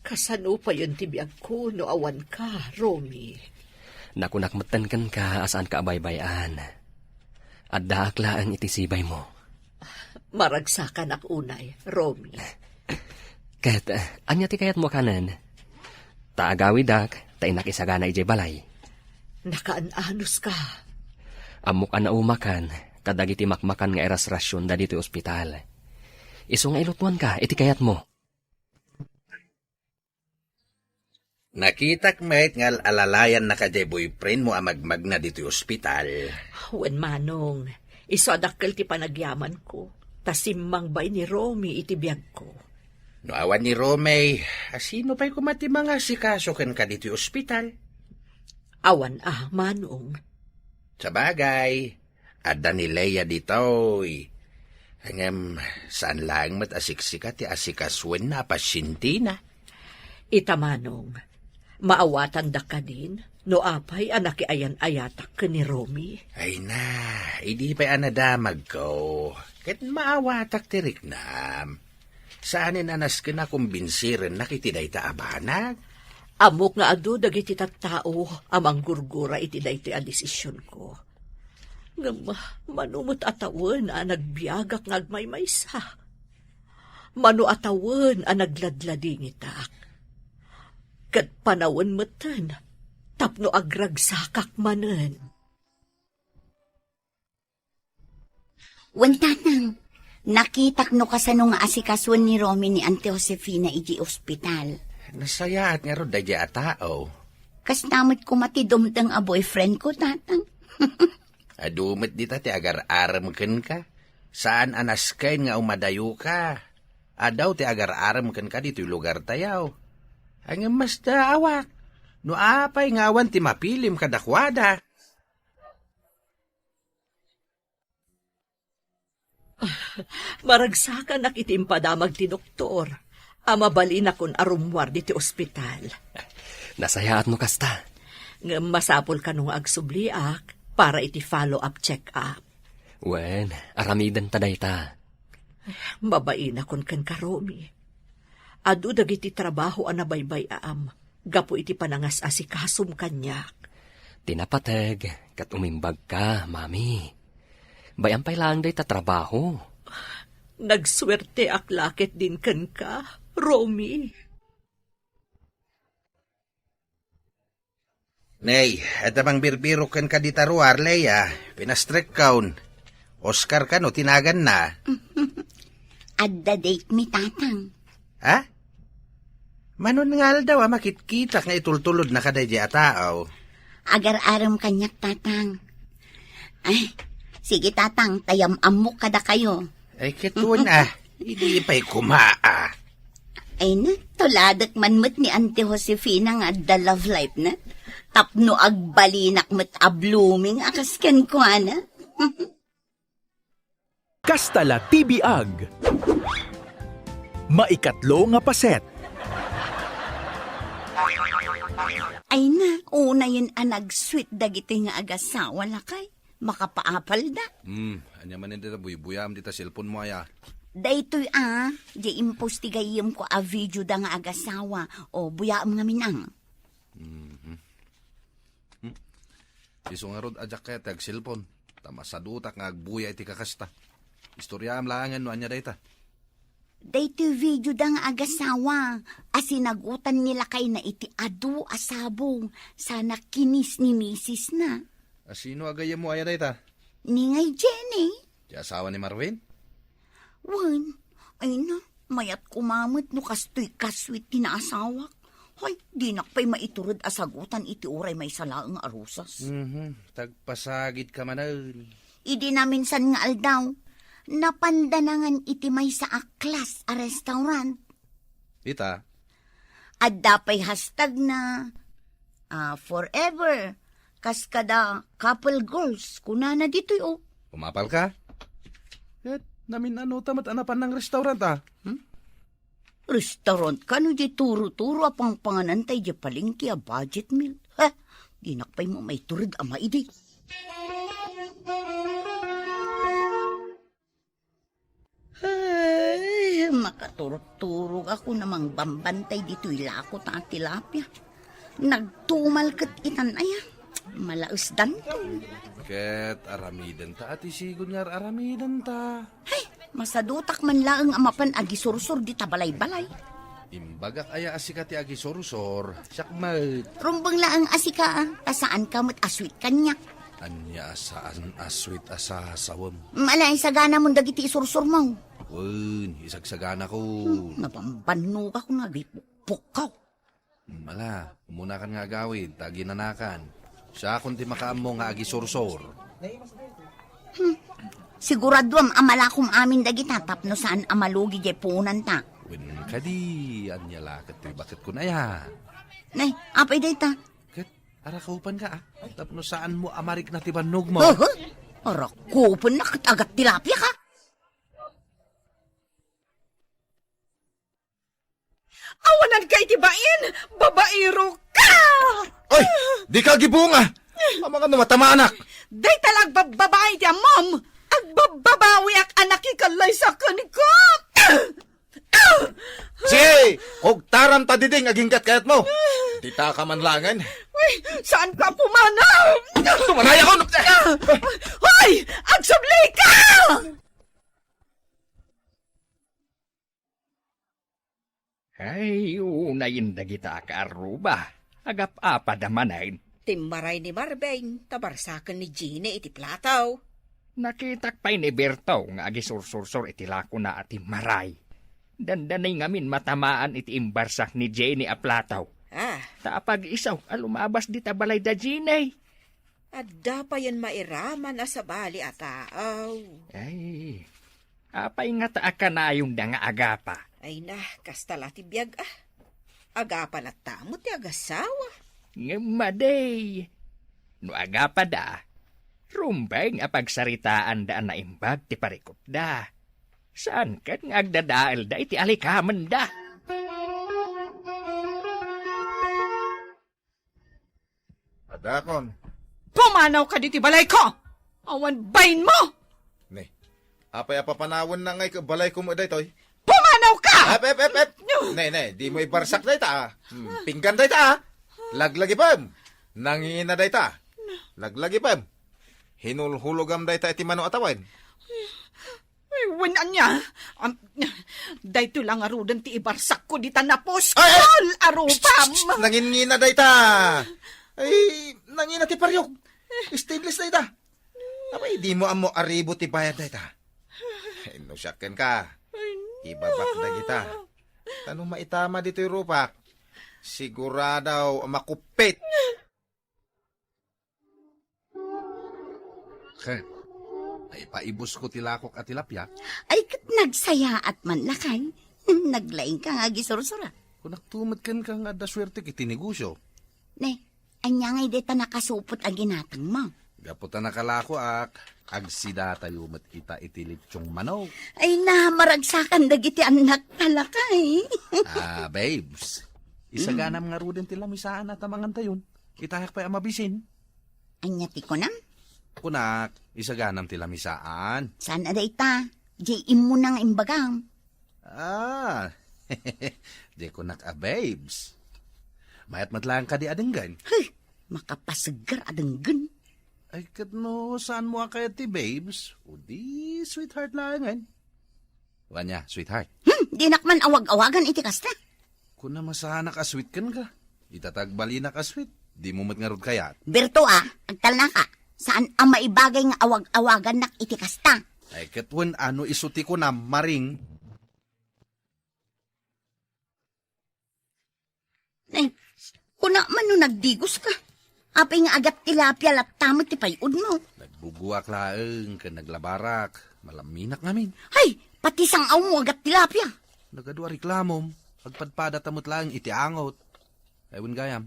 Kasano pa yun tibiyag ko no awan ka, Romy? Nakunakmatan kan ka asaan ka abaybayan. Adda aklaang itisibay mo. Maragsakan ak unay, Romy. Ket, anya ti kayat mo kanan? Taagawidak, tainakisagana ijay balay. Nakaanos ka. Amok ana umakan, kadagiti makmakan nga eras rasyon da dito ospital. Iso nga ilutuan ka, iti kayat mo. Nakitak mait nga alalayan na ka jay boyfriend mo amagmag na dito yung ospital. Wen manong, iso adakkel ti panagyaman ko. Tasimang bay ni Romy itibiyag ko. No awan ni Romay, sino pa'y kumati mga sikaso kan ka dito yung ospital? Awan manong. Sa bagay, adda ni Leia ditoy. Hangam, saan lang mat asiksika ti asikaswen na pasyente na? Itamanong, maawatan da ka din, no apay anak ayan ayatak ka ni Romy. Ay na, hindi pa'y anadamag ko. Ket maawatak tirik na. Saanin anas ka na kumbinsiren na kitiday ta abanag? Amok nga ado dagiti tattao, amang gurgura iti dayti a desisyon ko. Ngam, manumot atawan a nagbiagak ngagmaymaysa. Manu atawan a nagladlading itak. Kat panawan matan, tapno agragsakak manen. Wantanang, nakitak no kasano nga asikaswan ni Romy ni Auntie Josefina iji ospital. Nasayaat nga ro dadya a tao. Kastamot ko matidumtang a boyfriend ko, tatang. Adumit di ti agar-aram ken ka. Saan anas kain nga umadayo ka? Adaw ti agar-aram ken ka dito lugar tayaw. Ang mas daawak. No apay ngawan ti mapilim kadakwada. Maragsakan nak itimpadamag ti doktor. Amabalin akon arumwar diti ospital. Nasayaat mo kasta. Nga masapol ka nung agsubliak para iti follow-up check-up. Wen, aramidan taday ta. Mabain akon kan ka, Romy. Adu dagiti trabaho anabaybay aam. Gapo iti panangas asikasum kanyak. Tinapateg, kat umimbag ka, mami. Bayampay lang day ta trabaho. Nagswerte aklaket din kan ka, Romy. Nay, etamang birbiro ken ka ditaruar, Leia. Pinastrek kaun. Oscar ka no, tinagan na. Adda date mi, tatang. Ha? Manon nga daw makitkitak nga itultulod na kaday di ataaw. Agar-aram kanyak, tatang. Ay, sige tatang, tayam-amok kada kayo. Ay, katun hindi pa'y kumaa. Ay na, tuladak man mo't ni Auntie Josefina nga the love life na. Tapno agbalinak mo't blooming akas ken ko ana. Kastala TBAG. Maikatlo nga paset. Ay na, una yun nag-sweet dagiti nga agasawa lakay. Makapaapal da. Anya man dita buyam dita cellphone mo aya. Daytoy di impostigayim ko video da nga agasawa o buyaam nga minang. Iso nga rod ajak kaya tag cellphone. Tama sa dutak nga agbuya iti kakasta. Istorya am langan no anya dayta. Daytoy video da nga agasawa. Asinagutan nila kay na iti adu asabong sana kinis ni misis na. Sino agaya mo aya dayta? Ni ngay Jenny. Ti asawa ni Marvin? Wan, ay na, mayat kumamot no kastoy kaswit tinasawak. Hoy, di nakpay maiturod asagutan iti uray may salaang arusas. Tagpasagit ka manal. Idi na minsan nga aldaw, napandanangan iti may sa aklas a restaurant. Ita? At dapay hashtag na forever. Kaskada couple goals. Kuna na dito'y Pumapal ka? Namin tamat anapan ng restaurant Restaurant ka no di turo-turo apang panganantay di palingki a budget meal. Ha? Di nakpay mo may turid ama idi. Ay, makaturog-turog ako namang bambantay dito'y lakot at tilapia. Nagtumal kat itan aya. Malausdan to. Ket aramidan ta ati sigod nga aramidan ta. Ay, masadutak man laeng amapan agisursur di tabalay-balay. Imbagak aya asika ti agi sorusor. Sakmat. Rumbang laeng asika tasaan ka mo't aswit kanya. Anya saan aswit asasawam. Malay sagana mong dagiti isursur mo. Wen, isagsagana ko. Napambano ka kung nagipukpuk ka. Mala, umuna kan nga gawid, taginanakan. Siya kundi makaamo nga agi sorsor. Sigurado am amalakom amin dagita tapno saan amalugi jay punan ta. Wen kadi, anya lakat ti bakit ko na ya. Nay, apay dayta? Ket, arakapan ka Tapno saan mo amarik na ti banog mo. Arakupan na katagat tilapia ka. Awanan kay tibain! Babairo ka! Oy! Di ka gibunga! Ang mga numatama anak! Day talag babae di mom! Agbababawi ak anak ikalay sa kaniko! Sige! Kung taram ta diding agingkat kayat mo! Di ta ka manlangan! Uy, saan ka pumanaw? Tumanay ako! Hoy! Agsabli ka! Ay, unayin da kita ka aruba. Agap-apa damanain. Timbaray ni Marbeng, tabarsakan ni Gina iti plataw. Nakitak pa'y ni Berto nga agi sursursur iti lako na ati maray. Dandanay ngamin matamaan iti imbarsak ni Jenny a plataw. Taapag isaw, alumabas di tabalay da Jenny. Adda pa yan mairaman sa bali ataaw. Ay, apay nga taaka na yung nga agapa. Ay na, kastala ti biyag Agapa na tamot ti agasawa. Ngamaday. No agapa da, rumbay nga pagsaritaan daan na imbag ti parikot da. Saan kat nga agdadaal da iti alikaman da? Adakon. Pumanaw ka diti balay ko! Awan bain mo! Ne, apay apapanawon na ngay balay ko mo daytoy. Pumanaw ka! Ep. Ne, di mo ibarsak dayta. Pinggan dayta. Laglagi pam. Nangina dayta. Laglagi pam. Hinulhulogam dayta iti mano atawan. Wanan niya. Dayto lang arudan ti ibarsak ko di tanapos. Ay! All arupam! Nangingina dayta. Ay, nangina ti paryok. Stainless dayta. Abay, di mo amo aribo ti bayad dayta. Ay, no syakken ka. Ibabak na kita. Tanong maitama dito yung rupak. Siguradaw makupit. Bakit? Ay paibos ko tilakok at tilapia. Ay kat nagsaya at manlakay. Naglaing ka nga gisursura. Kung naktumad kan ka nga da swerte kiti negosyo. Ne, anya nga deta nakasupot ang ginatang mo. Gaputan na kalako agsida tayo mat kita itilitsong manok. Ay namaragsakan dagiti anak talakay. Babes. Isaganam nga rudin tila misaan at amangan tayon. Itayak pa amabisin. Anya ti ko nam? Kunak, isaganam tila misaan. Saan ada ita? J.im mo nang imbagang. Di kunak babes. Mayat matlang ka di adenggan. Hey, makapasegar adenggan. Ay, no, saan mo kaya ti babes? O di, sweetheart lang yan. Wanya, sweetheart. Di nakman awag-awagan iti kasta. Kung na masana ka sweet kan ka. Itatagbali na ka sweet. Di mo matngarod kaya. Berto agtal na ka. Saan ang maibagay nga awag-awagan nak iti kasta? Ay, katwan ano isuti ko na maring. Ay, kuna man no nagdigos ka. Apay nga agat tilapia lattamot ti payud mo. Nagbubuak laeng ka naglabarak. Malaminak namin. Hay, pati sangaw mo agat tilapia. Nagadwa reklamom. Pagpadpada tamot lang iti angot. Ayun gayam.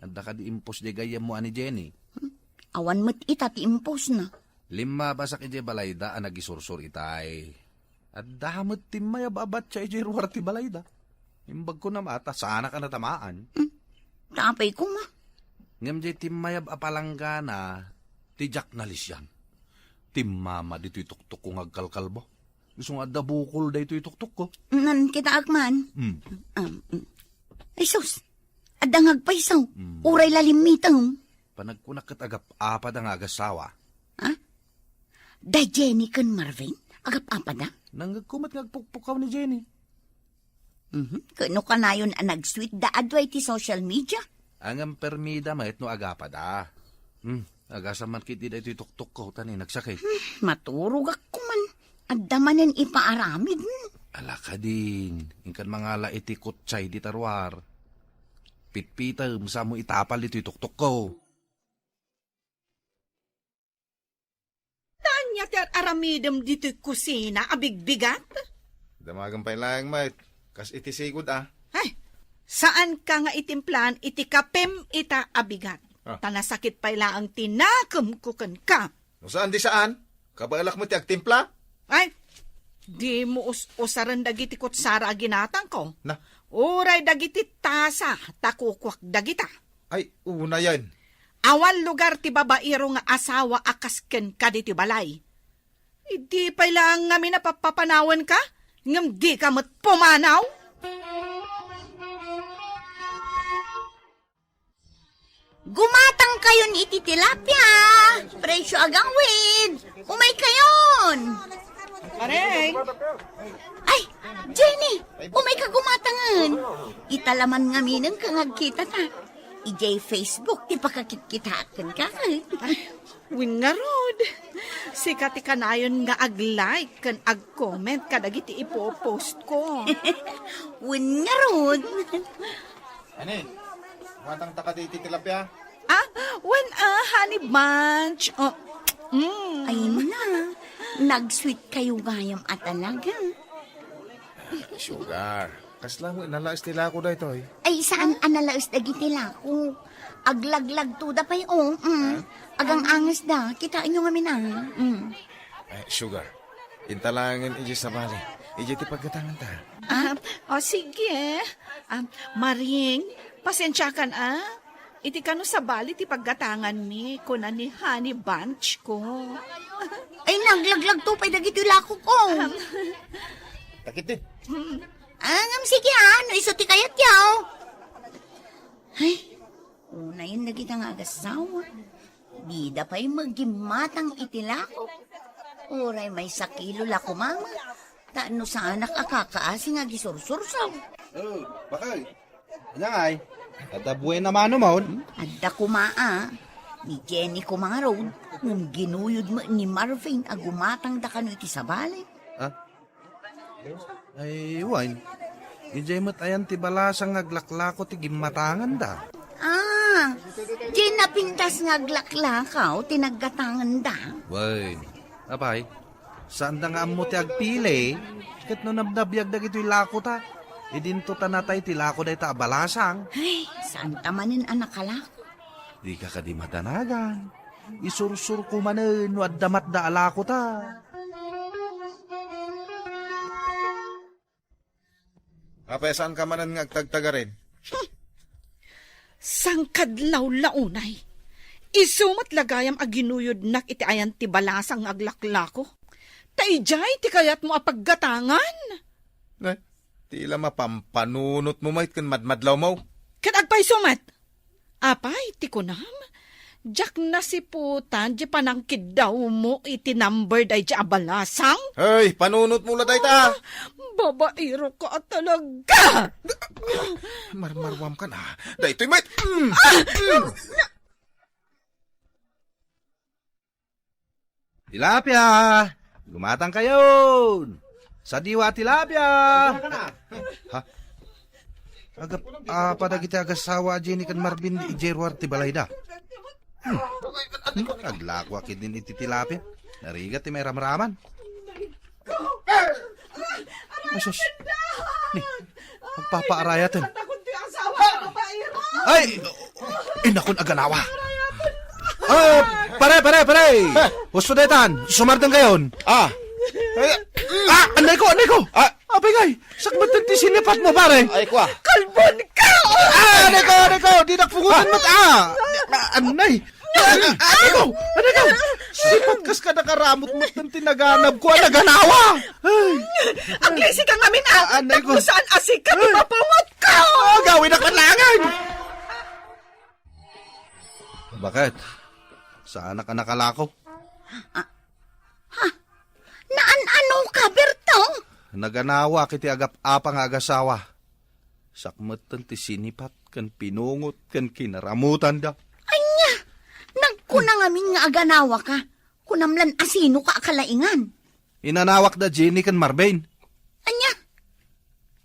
Anda ka di impos di gayam mo ani Jenny. Awan mo't ita ti impos na. 5 basak ije balayda ang nagisursur itay. At dahamot timay ababat siya ije ruwar ti balayda. Imbag ko na mata, sana ka natamaan. Tapay ko ma. Ngam jay timayab apalanggana, tijak na lisyan. Timama dito'y tuktok ko ngagkalkalbo. Gusto nga dabukol da ito'y tuktok ko. Nan kita agman. Ay sus, adang agpaisaw. Uray lalimitang. Panagkunak kat agap apad ang agasawa. Ha? Da Jenny kan Marvin? Agap apad na? Nangagkumat ngagpukpukaw ni Jenny. Kano ka na yun ang nag-sweet da adway ti social media? Ang permida mahit no agapad agasaman kiti da ito'y tuktok ko tani nagsakit. Maturog ako man. Adamanin ipaaramid. Ala ka din. Ingkan mga laiti kutsay di tarwar. Pitpita sa mo itapal ito'y tuktok ko. Tanya ti aramidem dito'y kusina, abigbigat? Damagan pa lang, mate. Kas iti sigod Ay, saan ka nga itimplan iti kapem ita abigat? Tanasakit pa ang tinakam ka. No saan di saan? Kabalak mo ti agtimpla? Ay, di mo usaran dagiti kutsara ginatang ko. Na? Uray dagiti tasa, takukwak dagita. Ay, una yan. Awan lugar ti babairo nga asawa akasken ka diti balay. Hindi pa lang ngamin na papapanawan ka? Ngam di ka mat pumanaw? Gumatang kayon iti tilapia. Presyo agang wid. Umay kayon. Aray! Ay, Jenny, umay ka gumatangan. Italaman nga minang kangagkita ta. Ijay Facebook, di pa kakikitakan ka. Win nga rod. Sikati ka na yun nga ag-like kan ag-comment kadagiti ipopost ko. Win nga rod. Ani, matang takati iti tilapia? Honey bunch. Ay na, nag-sweet kayo gayam at talaga. Sugar. Kasla mo inalaas nila ako da ito eh. Ay, saan analaos dagiti lako? Aglaglag to da pa'y Agang angas da, kitain nyo nga mina. Sugar. Intalangin iji sa bali. Iji ti pagkatangan ta. Sige. Maring, pasensya kan Iti kano sa bali ti paggatangan mi, kunan ni honey bunch ko. Ay, naglaglag to pa'y dagiti lako ko. Takit din. Angam, sige no isuti kayat yaw. Ay, una yun na kita nga agasawa. Bida pa'y magimatang itilako. Uray may sakilo lako mama. Taano sa anak akakaasi nga gisursursaw. Oh, bakay. Anyangay. Ada buhay na mano mo. Adda kumaa. Ni Jenny ko mga road. Nung ginuyod mo ni Marvin agumatang da kano iti sabali. Ay, wine. Ijay mo't ayan ti balasang aglaklako ti gimatangan da. Diyan napintas nga aglaklakaw, tinaggatangan da. Way, apay, saan da nga mo ti agpili? Kat no nabnabiyag da gito'y lako ta. Idinto ta natay ti lako da ita abalasang. Ay, saan tamanin anak kalako? Di ka kadi matanagan. Isursur ko manen, wad damat da alako ta. Apay, saan ka manan nga agtagtaga rin? Sangkadlaw launay. Isumat lagayam aginuyod nak iti ayan ti balasang aglaklako. Taijay ti kayat mo apaggatangan. Tila mapampanunot mo mait kan madmadlaw mo. Kat agpay sumat. Apay, ti kunam. Jak na si putan, di panangkid daw mo iti number day di abalasang. Ay, panunot mo laday ta. Babairo ka talaga. Marmarwam ka na. Dahito'y mait. Tilapia! Gumatang kayo! Sa diwa tilapia! Ha? Agap, padagiti agasawa Jenny kan Marvin di Jerwar ti Balayda. Aglakwa kid din iti tilapia. Narigat ti may ramraman. Asos. Ni, magpapaarayatan. Ay! Inakon aganawa. Pare! Gusto detan, sumardang kayon. Anay ko! Apay ngay, sakbatan ti sinipat mo, pare. Ay, kwa. Kalbon ka! Anay ko! Di nakpungutan mo Anay ko! Sipat kas ka nakaramot mo ng tinaganap ko, naganawa. Aglisi ka ngamin Anay ko. Kung saan asika, ipapawat ka! Gawin na kanlangan! Bakit? Saan ka nakalako? Naan-ano ka, Bertong? Naganawa kiti agap-apang agasawa. Sakmatan ti sinipat, kan pinungot, kan kinaramutan da. Anya, nagkunang amin nga aganawa ka. Kunamlan asino ka akalaingan. Inanawak da Jenny kan Marbain. Anya,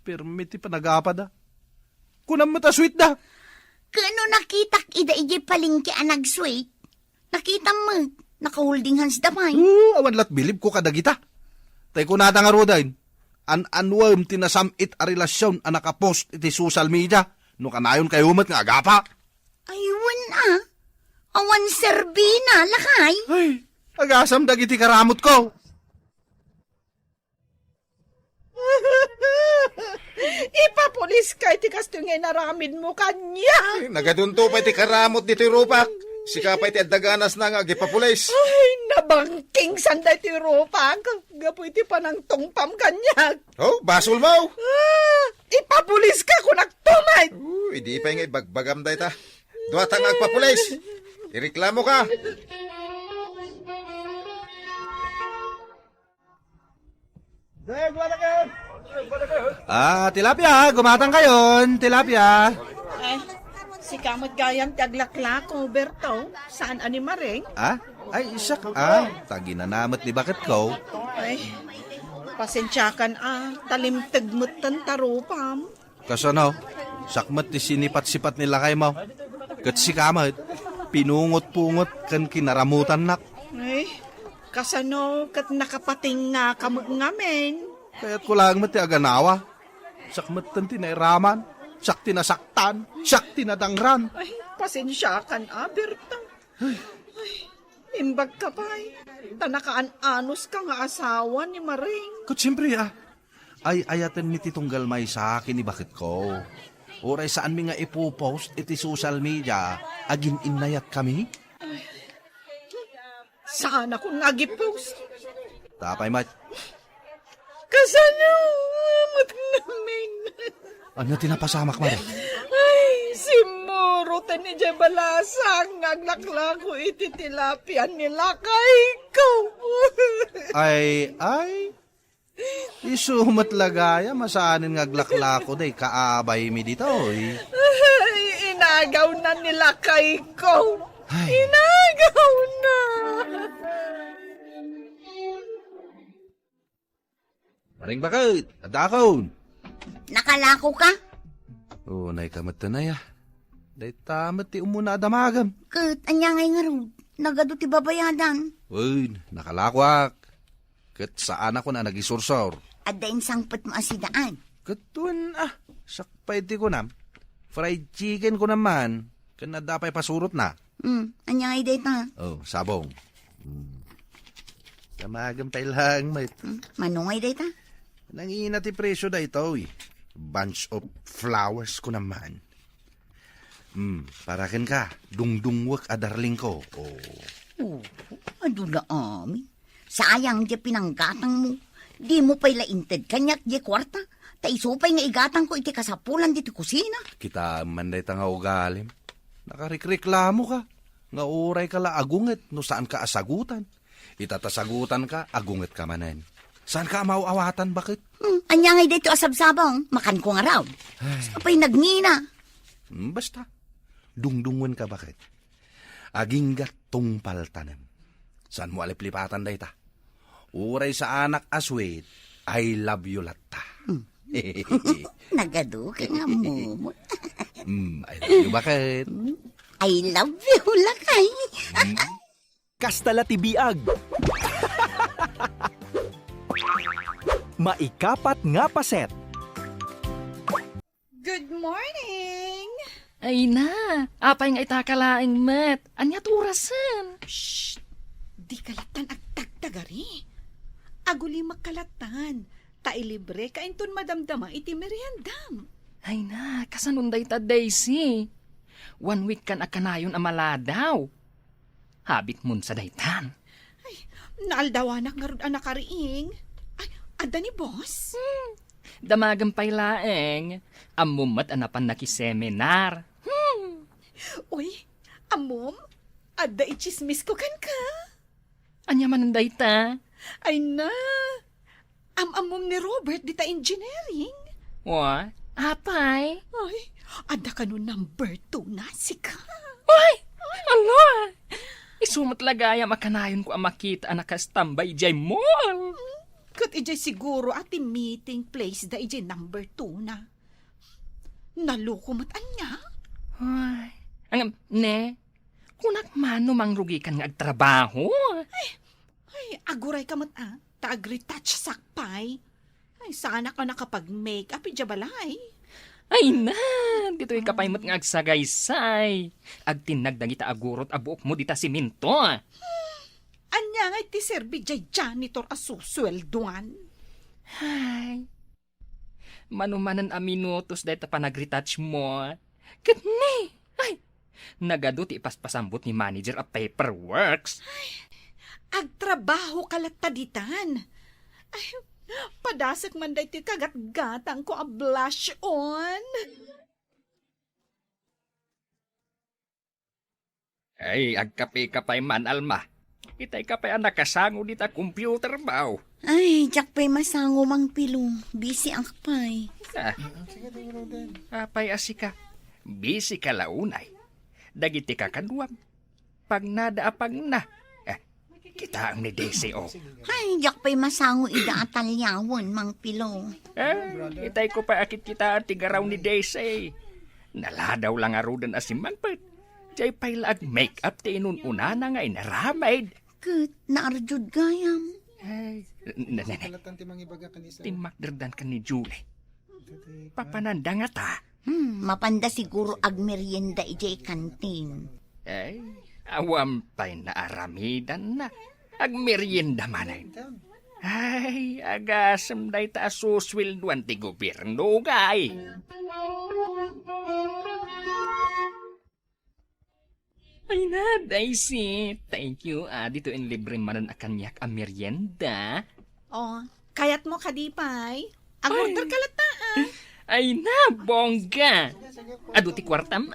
Permiti pa nagapa da. Kunam mo ta sweet da. kano nakitak ida iji palingki anag sweet. Nakita mo, nakaholding hands damay. Awan lat bilib ko kadagita. Tay ko nata nga rodain. An-anwam tinasamit a relasyon a nakapost iti social media. No kanayon kayo umat nga agapa. Aywan awan serbina, lakay. Ay, agasam dagiti karamot ko. Ipapulis ka iti kasto nga naramid mo kanya. Nagadunto pa iti karamot dito rupak. Sika pa iti adaganas na nga gipapulis. Ay, nabangking sanday ti ropa. Gapo iti panang tungpam kanya. Oh, basol mo. Ipapulis ka kung nagtumay. Hindi pa nga bagbagam day ta. Duwa tang agpapulis. Ireklamo ka. Tilapia, gumatang kayon, tilapia. Ay, si kamot gayam taglaklako, Berto. Saan animaring? Ay, isak. Taginanamat ni bakit ko. Ay, pasensyakan talimtag mo't tantarupam. Kasano, sakmat ti sinipat-sipat nila kay mo. Kat si kamat, pinungot-pungot kan kinaramutan nak. Ay, kasano kat nakapating nga kamag ngamin. Kaya't ko lang mati aganawa. Sakmat tan tinairaman, sak tinasaktan, sak tinadangran. Ay, pasensyakan, Berto. Ay, imbag ka pa. Tanakaan-anos ka nga asawa ni Maring. Kat siyempre ay ayatan ni titunggal may sa akin ni bakit ko. Oray saan mi nga ipopost iti social media, agin inayat kami. Saan ako nag-post? Tapay mat. Kasano? Amat namin. Ano tinapasamak mo? Ay, si Moro ni Jebalasang naglaklako iti tilapian nila kay ko. Ay. Isumat lagaya, masaanin nga glaklako day kaabay mi dito. Ay, inagaw na nila kay ko. Inagaw na. Maring bakit? Adakon. Nakalako ka? Nay kamat na ya. Day tamat ti umuna adamagam. Kat, anya ngay nga ro, nagado ti babayadan. Uy, nakalakwak. Kat saan ako na nagisursor. At dahin sangpat mo asidaan. Katun sakpay ti ko nam. Fried chicken ko naman. Kana dapay pasurot na. Anya ngay data. Oh, sabong. Damagam tayo lang, mate. Manungay data. Nangina ti presyo da ito, eh. Bunch of flowers ko naman. Parakin ka. Dungdungwak a darling ko. Oh. Ado na amin. Sayang di pinanggatang mo. Di mo pa'y lainted kanyak di kwarta. Taisupay nga igatang ko iti kasapulan diti kusina. Kita manday ta nga ugalim. Nakarikreklamo ka. Nga uray ka la agunget no saan ka asagutan. Itatasagutan ka, agunget ka manen. Saan ka mauawatan, bakit? Anya ngay dito asabsabang, makan ko nga raw. Apay nagngina. Basta, dungdungon ka bakit? Aging gatong paltanem. Saan mo aliplipatan day ta? Uray sa anak aswit, I love you latta. Nagado ka nga mo. I love you bakit? I love you lakay. Kastala ti biag. Maikapat nga paset. Good morning! Ay na, apay nga itakalaing met. Anyat orasan. Shh! Di kalatan agtagtagari. Aguli makalatan. Tailibre kainton madamdama iti meriendam. Ay na, kasanunday ta Daisy. 1 week kan akanayon amala daw. Habit mun sa daytan. Naaldawanak nga rod anak kariing. Ay, ada ni boss? Damagang pay laeng. Amumat anapan nakiseminar. Uy, amom, ada ichismis ko kan ka. Anya man ang dayta? Ay na, amom ni Robert dita engineering. Wa? Apay? Ay, ada ka no number 2 na si ka. Ay! Ano? Isumat lagaya makanayon ko ang makita anak ka-stambay jay mall. Kat ijay siguro ati meeting place da ijay number 2 na. Nalukumat anya? Ay, ang ne, kunak mano mangrugi kan nga agtrabaho. Ay, aguray ka mat taag-retouch sakpay. Ay, sana ka nakapag-make-up ijabalay. Ay na, dito'y kapaymat nga agsagaysay. Agtinagdang ita agurot abuok mo dita siminto. Anya nga iti serbi jay janitor asuswelduan. Ay, manumanan a minutos dahil ta panag-retouch mo. Katni, ay, nagado ti ipaspasambot ni manager a paperworks. Ay, agtrabaho kalataditan. Ay, padasak man dahi ti kagat-gatang ko a blush on. Ay, agkape-kapay man, Alma. Itay kapay ang nakasango dita computer baw. Ay, jak pa'y masango mang pilong. Busy ang pa'y. Apay asika. Busy ka launay. Dagiti ka kaduam. Pag nada apag na. Kita ang ni Daisy o. Ay, jak pa'y masango ida atalyawon mang pilong. Itay ko pa akit kita ang tigaraw ni Daisy. Naladaw lang arudan asimangpet. Jay pa'y lag make-up ti inununa na nga inaramid. Kat, naarjud gayam. Ay, timakderdan ka ni Julie. Papananda nga ta. Mapanda siguro agmerienda ijay kantin. Ay, awam pa'y naaramidan na. Agmerienda manay. Ay, agasam day ta asuswilduan ti gobyerno gay. Ay na, Daisy. Thank you. Dito in libre manan akan yak a merienda. Oh, kayat mo kadipay. Ang order kalataan. Ay na, bongga. Ado ti kwartam,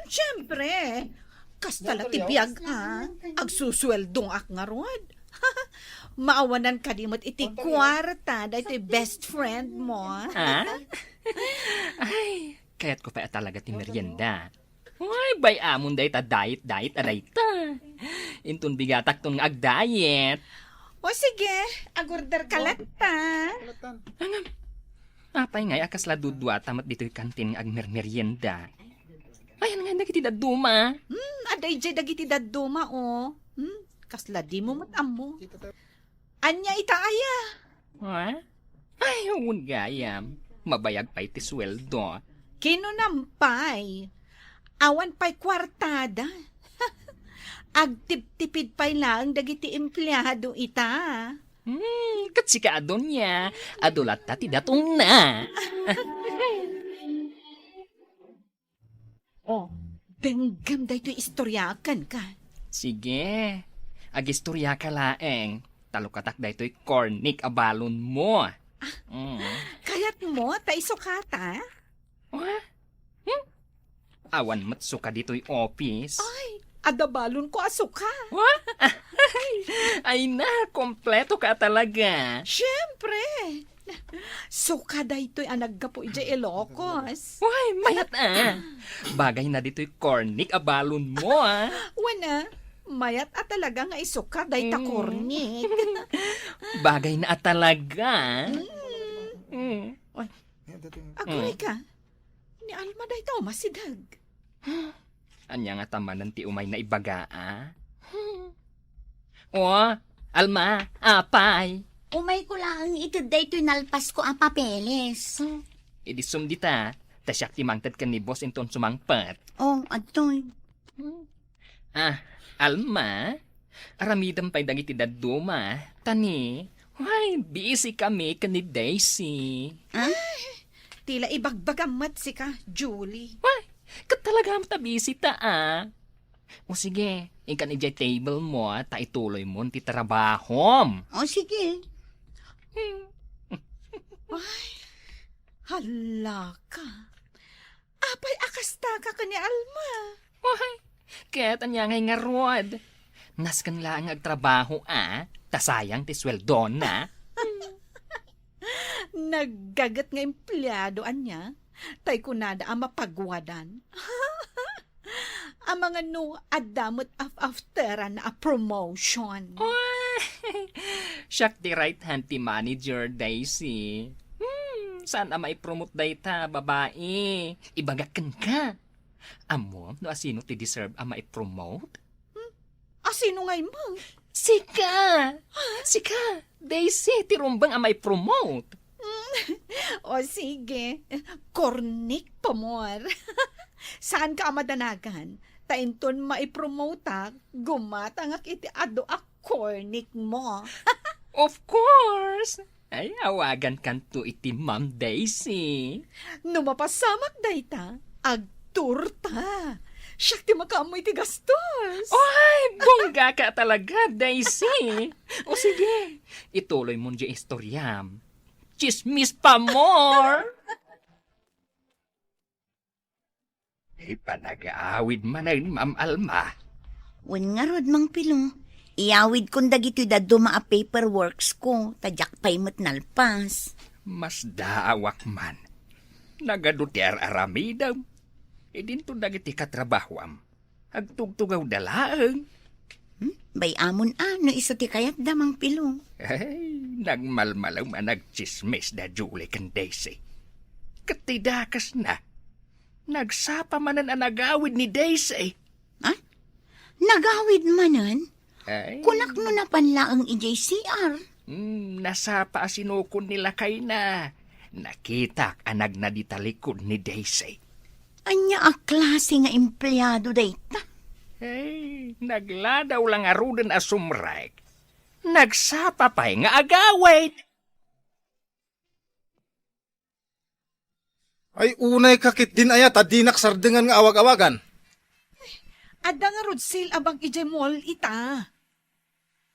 Siyempre. Kastala ti biyag, agsusweldong ak nga rod. Maawanan ka di mo't iti kwarta da iti best friend mo. Ay, kaya't ko pa talaga ti merienda. Ay, bay amon day ta diet aray ta. Intun bigatak ton ag-diet. O sige, agorder kalata. Apay ngay akas la dudwa tamat dito'y kantin ag merienda. Ayan nga dagiti daduma. Aday jay dagiti daduma, o. Kasla di mo matamo. Anya itaaya. Ha? Ay, huwag gayam. Mabayag pa iti sweldo. Kinunampay. Awan pa'y kwartada. Agtip-tipid pa'y lang dagiti empleyado ita. Katsikado niya. Adulat ta ti datong na. Oh, denggam da ito istoryakan ka. Sige. Agistorya ka laeng. Talukatak da ito'y cornic abalon mo. Kayat mo, taiso kata? Awan matso ka dito'y office. Ay, adabalon ko asuka. Ay na, kompleto ka talaga. Siyempre. Suka da ito'y anaggapo ija Ilocos. Why, mayat Bagay na dito'y cornic abalon mo Wana, mayat at talaga nga isuka da ita kornik. Bagay na talaga. Agoy ka. Ni Alma da ito masidag. Anya nga tamanan ti umay na ibaga, Alma, apay. Umay ko lang ito daytoy nalpas ko ang papeles. Idisum dita, tasyak ti mangtad ka ni boss inton sumangpat. Oh, adtoy. Alma, aramidam pa'y dagiti daduma. Tani, busy kami ka ni Daisy. Tila ibagbagamat si ka, Julie. Katalaga ta busy ta, O sige, ikan ijay table mo, ta ituloy mo ti trabahom. O sige. Hala ka. Apay akasta ka ni Alma. Kaya't anya ngay nga rod. Naskan lang agtrabaho, tasayang ti sweldo na. Naggagat nga empleyado anya. Tay kunada ang mapagwadan. Ang mga no adamot after na a promotion. Siyak ti right hand ti manager, Daisy. Saan may promote dayta, babae? Ibagakan ka. Amo, no asino ti deserve ang mai-promote? Sino ngay mo? Sika! Daisy, ti rumbang ang mai-promote. O sige, kornik pa more. Saan ka madanagan? Tainton maipromote gumatangak iti ado a kornik mo. Of course! Ay, awagan kanto iti Ma'am Daisy. Numapasamak dayta, agturta. Siyak ti makaamoy ti gastos. Ay, bongga ka talaga, Daisy. O sige, ituloy mo di istoryam. Chismis pa more. Ipanag-aawid man ay Ma'am Alma. Wen nga rod mang pilo. Iawid kong dagito daduma a paperworks ko. Tadyak pa'y mo't nalpas. Mas daawak man. Nagadutiar aramidam. Idinto dagiti katrabahwam. Agtugtugaw dalaang. Bay amon no iso ti kayat damang pilo. Ay, nagmalmalaw man nagchismis da Julie kan Daisy. Katidakas na. Nagsapa manan ang nagawid ni Daisy. Nagawid manan? Ay. Kunak no na panla ang EJCR. Nasapa asinukon nila kay na. Nakita anag na ditalikod ni Daisy. Anya a klase nga empleyado dayta. Hey, nagladaw lang arudan asumrek. Nagsapa pa'y nga agawid. Ay unay kakit din ayat at di naksardengan nga awag-awagan. Ada nga rod sale abang ije mall ita.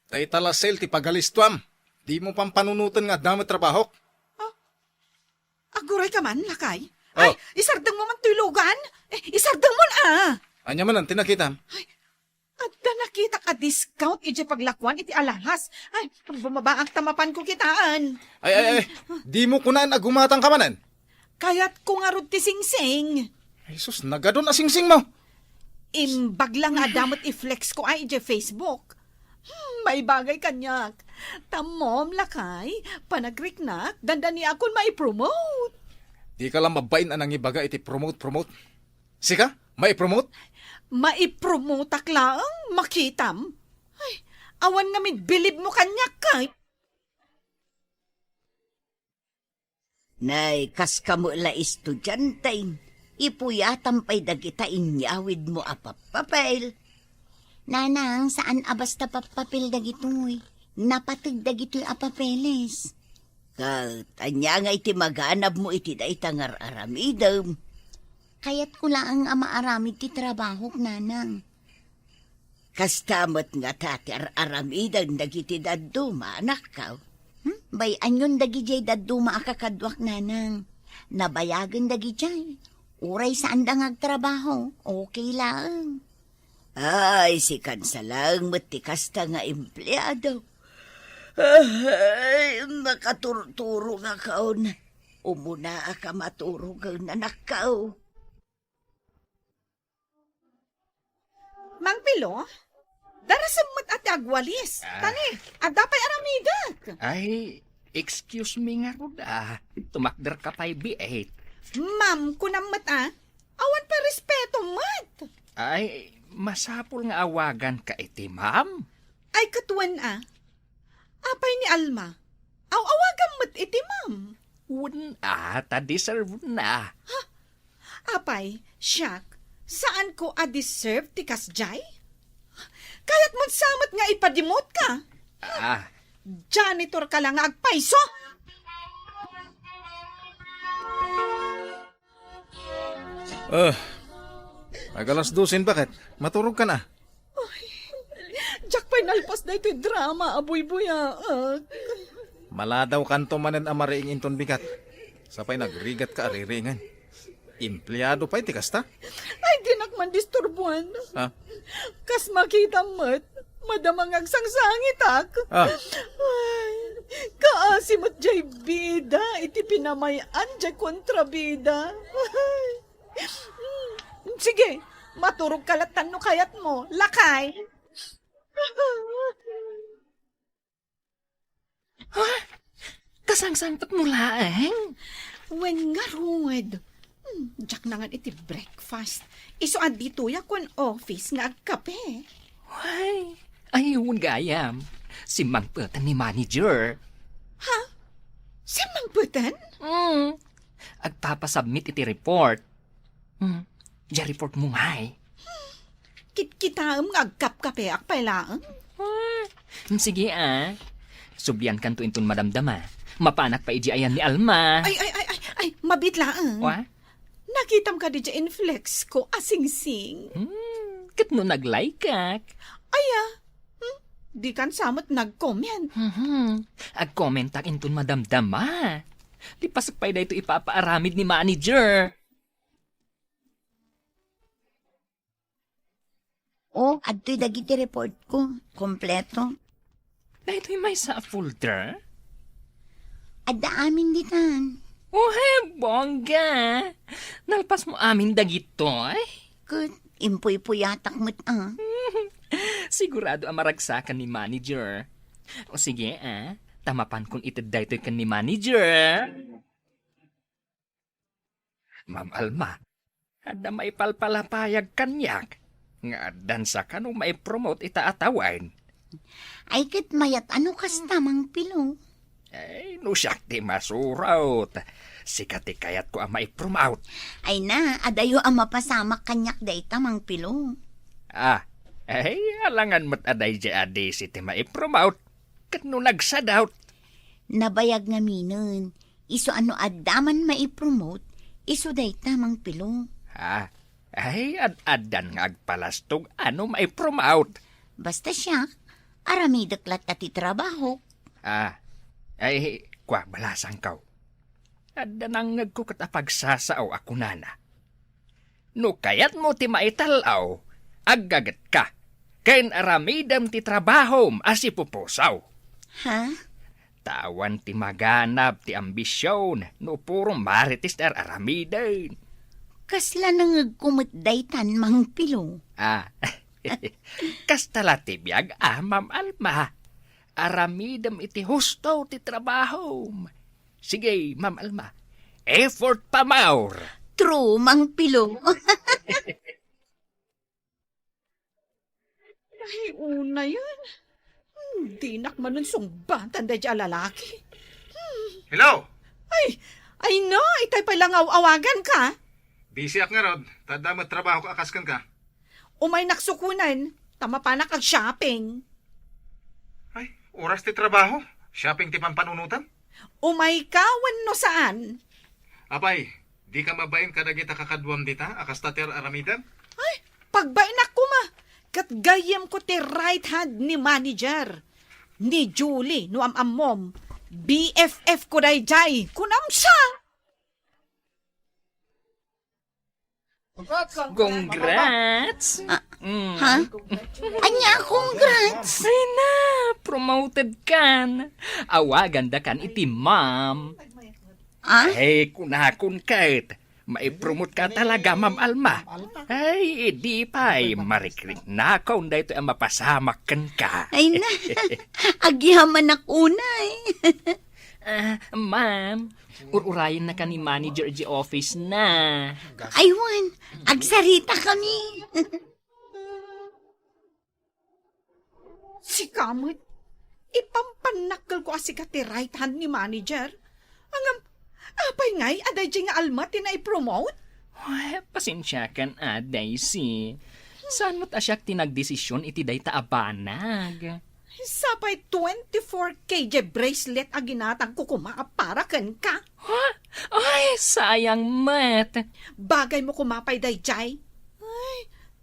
Tay talasel ti pagalistuam. Di mo pang panunutan nga dami trabaho. Aguray ka man, lakay. Oh. Ay, isardang mo man tulogan. Isardang mo na. Anya man ang tinakita. Ada nakita ka discount ije paglakwan iti alahas. Ay, bumaba ang tamapan ko kitaan. Ay. Di mo kunaan agumatang kamanan. Kaya't ko nga rod ti singsing. Ay sus, nagadon na singsing mo. Imbag lang nga damot i-flex ko ay ije Facebook. May bagay kanyak. Tamom lakay, panagriknak, dandani akon maipromote. Di ka lang mabain anang ibaga iti promote. Sika? Mai-promote? Maipromotak laang makitam. Ay, awan nga bilib mo kanyak kay. Nay, kas kamo la estudyantay. Ipuyatam pa'y dagita inyawid mo apapapel. Nanang, saan abasta papapel dagitoy? Napatag dagitoy apapeles. Tanya nga iti maganab mo iti da itangar aramidam. Kaya't ko lang ang maaramid ti trabaho, nanang. Kastamot nga tati aramidan dagiti daduma, anak ka. Bayan yun dagijay daduma akakadwak, nanang. Nabayagan dagijay. Uray saan da ngagtrabaho, okay lang. Ay, si kansalang matikasta nga empleyado. Ay, makaturturo nga kaon. Umuna ka maturog ang nanakaw. Mang Pilo, darasamot at agwalis. Tani, adapay aramidak. Ay, excuse me nga ruda. Tumakder ka pa'y B8. Ma'am, kunamot awan pa respeto mat. Ay, masapul nga awagan ka iti, ma'am. Ay katuan apay ni Alma. Awagan mat iti ma'am. Wun ta-deserve na. Apay, siyak, saan ko deserve ti kasjay? Kaya't mo samat nga ipadimot ka. Janitor ka lang nga agpaiso. Agalas 12 bakit? Maturog ka na. Jack pa'y nalpas na ito'y drama, aboy-buyaak. Maladaw kanto manen amariing inton bigat. Sapay nagrigat ka ariringan. Empleyado pa'y tikasta? Ay, dinakman disturbuan. Kas makita mat, madamang agsangsangitak. Ay, kaasimot jay bida, iti pinamayan jay kontrabida. Sige, maturog kalatan no kayat mo, lakay. Kasangsangtot mo laeng. Wen nga ruwed. Jack na nga iti breakfast. Iso dito ya kon office nga agkape. Ay, ayun gayam. Si Mang Putan ni manager. Ha? Si Mang Putan? Agpapasubmit iti report. Diya report mo ngay. Kita nga agkap-kape akpay lang. Sige Subyan kan to inton madamdama. Mapanak pa iji ayan ni Alma. Ay, mabit lang. Wa? Nakitam ka di dya inflex ko asing-sing. Kat no nag-like kak. Di kan samot nag-comment. Ag-comment tak inton madamdama. Di pasok pa ito ipapaaramid ni manager. Adto'y dagiti report ko. Kompleto. Na ito'y may sa folder? Adda amin ditan. Bongga. Nalpas mo amin dagito, Kud, impuy-puyatak mo't Sigurado ang maragsakan ni manager. O sige, tamapan kung itaday to'y kan ni manager. Ma'am Alma, ada may palpalapayag kanyak. Nga dansa ka nung may promote itaatawain. Ay, kat mayat kas tamang Pilo. Ay, no siyak di masuraut. Sikati kayat ko ang mai-promote. Ay na, adayo ang mapasamak kanyak day tamang Pilo. Ay, alangan mo't aday di adi si ti mai-promote. Kat no nagsadaut. Nabayag nga minun. Iso adaman mai-promote, iso day tamang Pilo. Ay, ad-adan nga agpalastog mai-promote. Basta siya, aramidaklat ati trabaho. Ay, kwa balasang kaw. Adda nang nagkukatapagsasaaw ako nana. No kayat mo ti maitalaw, aggagat ka. Kain aramidam ti trabahom asipupusaw. Tawan ti maganap ti ambisyon, no puro maritis dar aramidan. Kasla nang agkumutdaytan mang Pilo. Kastala ti biyag Ma'am Alma. Aramidam iti husto ti trabaho. Sige, Ma'am Alma. Effort pa maur. True, mang Pilo. Ay, una yun. Di nakmanon sungbatan da dyan lalaki. Hello! Ay no, itay palang awagan ka. Busy ak nga rod. Tadamat trabaho ka akaskan ka. Umay naksukunan, tama pa na kag-shopping. Ay, oras ti trabaho. Shopping ti pampanunutan. Umay ka, no saan? Apay, di ka mabain kadagita kakadwam dita, akas tater aramidan? Ay, pagbain ako ma. Kat gayam ko ti right hand ni manager. Ni Julie, no am-amom. BFF ko day jay. Kunam siya. Congrats! Ha? Anya, congrats! Ay na, promoted kan. Awagan da kan iti ma'am. Ah? Ay, kunakon kat. Maipromote ka talaga, Ma'am Alma. Ay, di pa'y marikrik na kung da ito ang mapasamak kan ka. Ay na, agyaman ako na Ma'am, ururayin na ka ni manager di office na. Aywan, agsarita kami. Si Kamot, ipampanakal ko asi ka ti right hand ni manager. Apay ngay, aday dyan nga alma tinay-promote? Ay, pasensya kan, Daisy. Saan mo't asyak tinagdesisyon iti day taabanag? Sapay 24 kg bracelet a ginatang kukumaka para kan ka. Ha? Ay, sayang mat. Bagay mo kumapay day jay. Ay,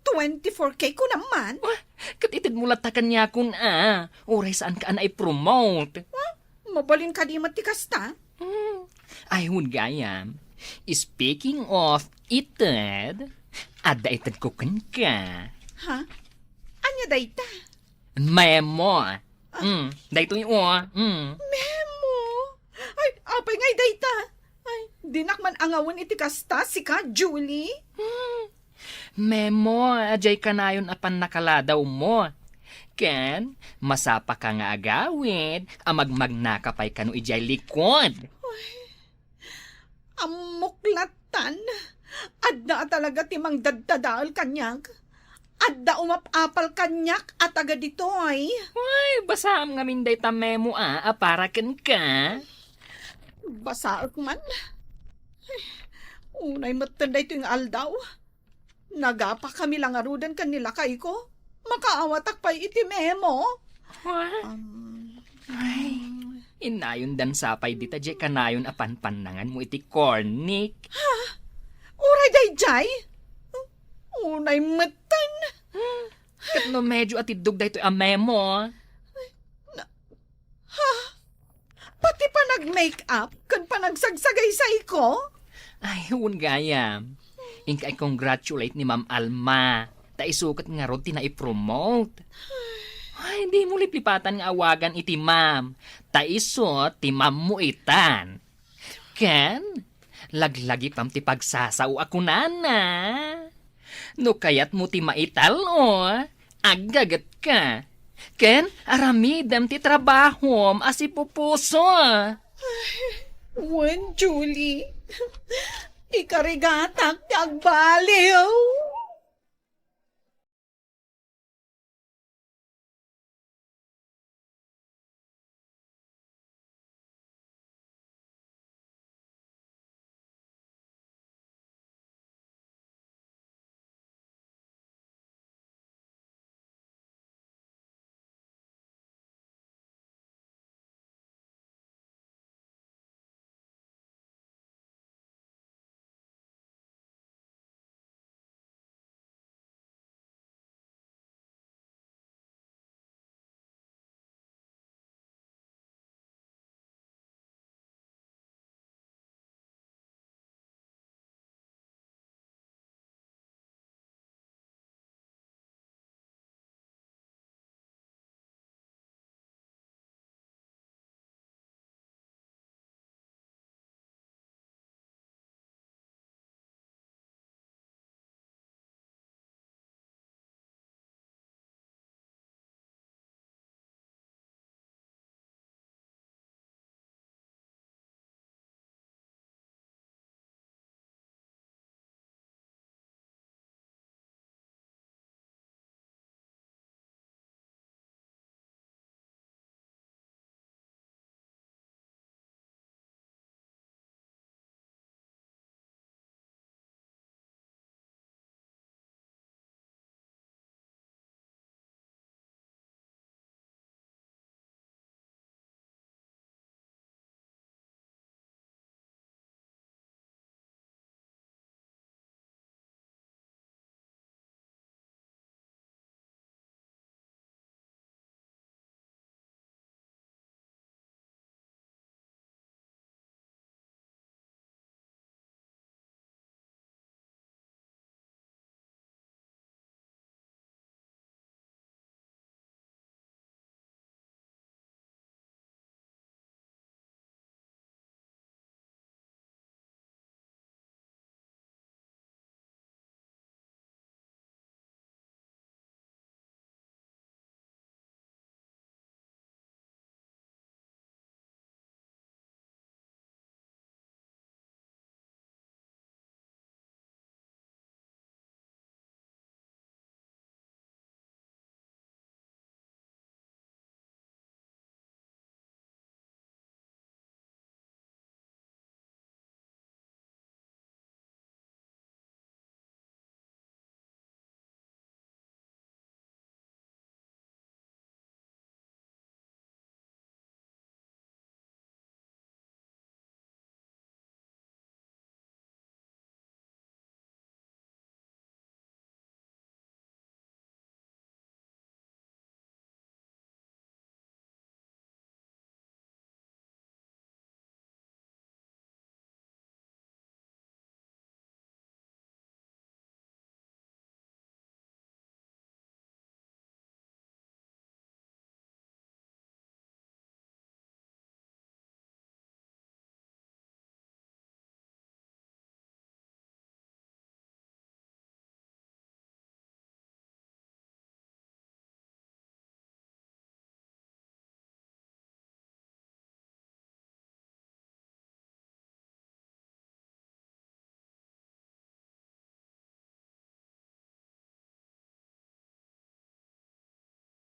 24K ko naman. Katitid mo latakan niya kun Uray saan ka na i-promote? Mabalin ka di matikasta. Ay, gayam. Speaking of ited, ada ited ko kan ka. Ha? Anya day ta? Memo. Dahito yung Memo. Ay, apay ngay day ta. Ay, dinakman angawan iti kasta si ka, Julie. Memo, ajay ka na yun apan nakaladaw mo. Ken, masapa ka nga agawid, amagmagnakapay ka no ijay likod. Amuklatan. Adda talaga timang daddadaal kanyak. Adda umapapal kanyak at aga ditoy. Ay, basam nga minday ta memo aparaken ka. Basaak man. Unay matanday ito yung aldaw. Nagapa kami lang arudan kanila kay ko. Makaawatak pa iti memo. Ay, inayon dan sapay dita jay kanayon apanpanangan mo iti cornic. Ha? Uray day jay? Unay matan. Kat no medyo atidog da ito memo. Ha? Pati pa nag-make-up kan pa nagsagsagay sa iko? Ay, gayam. Inka ay congratulate ni Ma'am Alma. Ta isukat nga ron tina-i-promote. Ay, hindi mo lipipatan nga awagan iti ma'am. Ta iso ti ma'am mo itan. Ken, laglagi pam ti pagsasaw ako nana. No kayat mo ti maital agagat ka. Ken, aramidam ti trabahom as ipupuso. Julie. Ikarigatak ti agbaliw.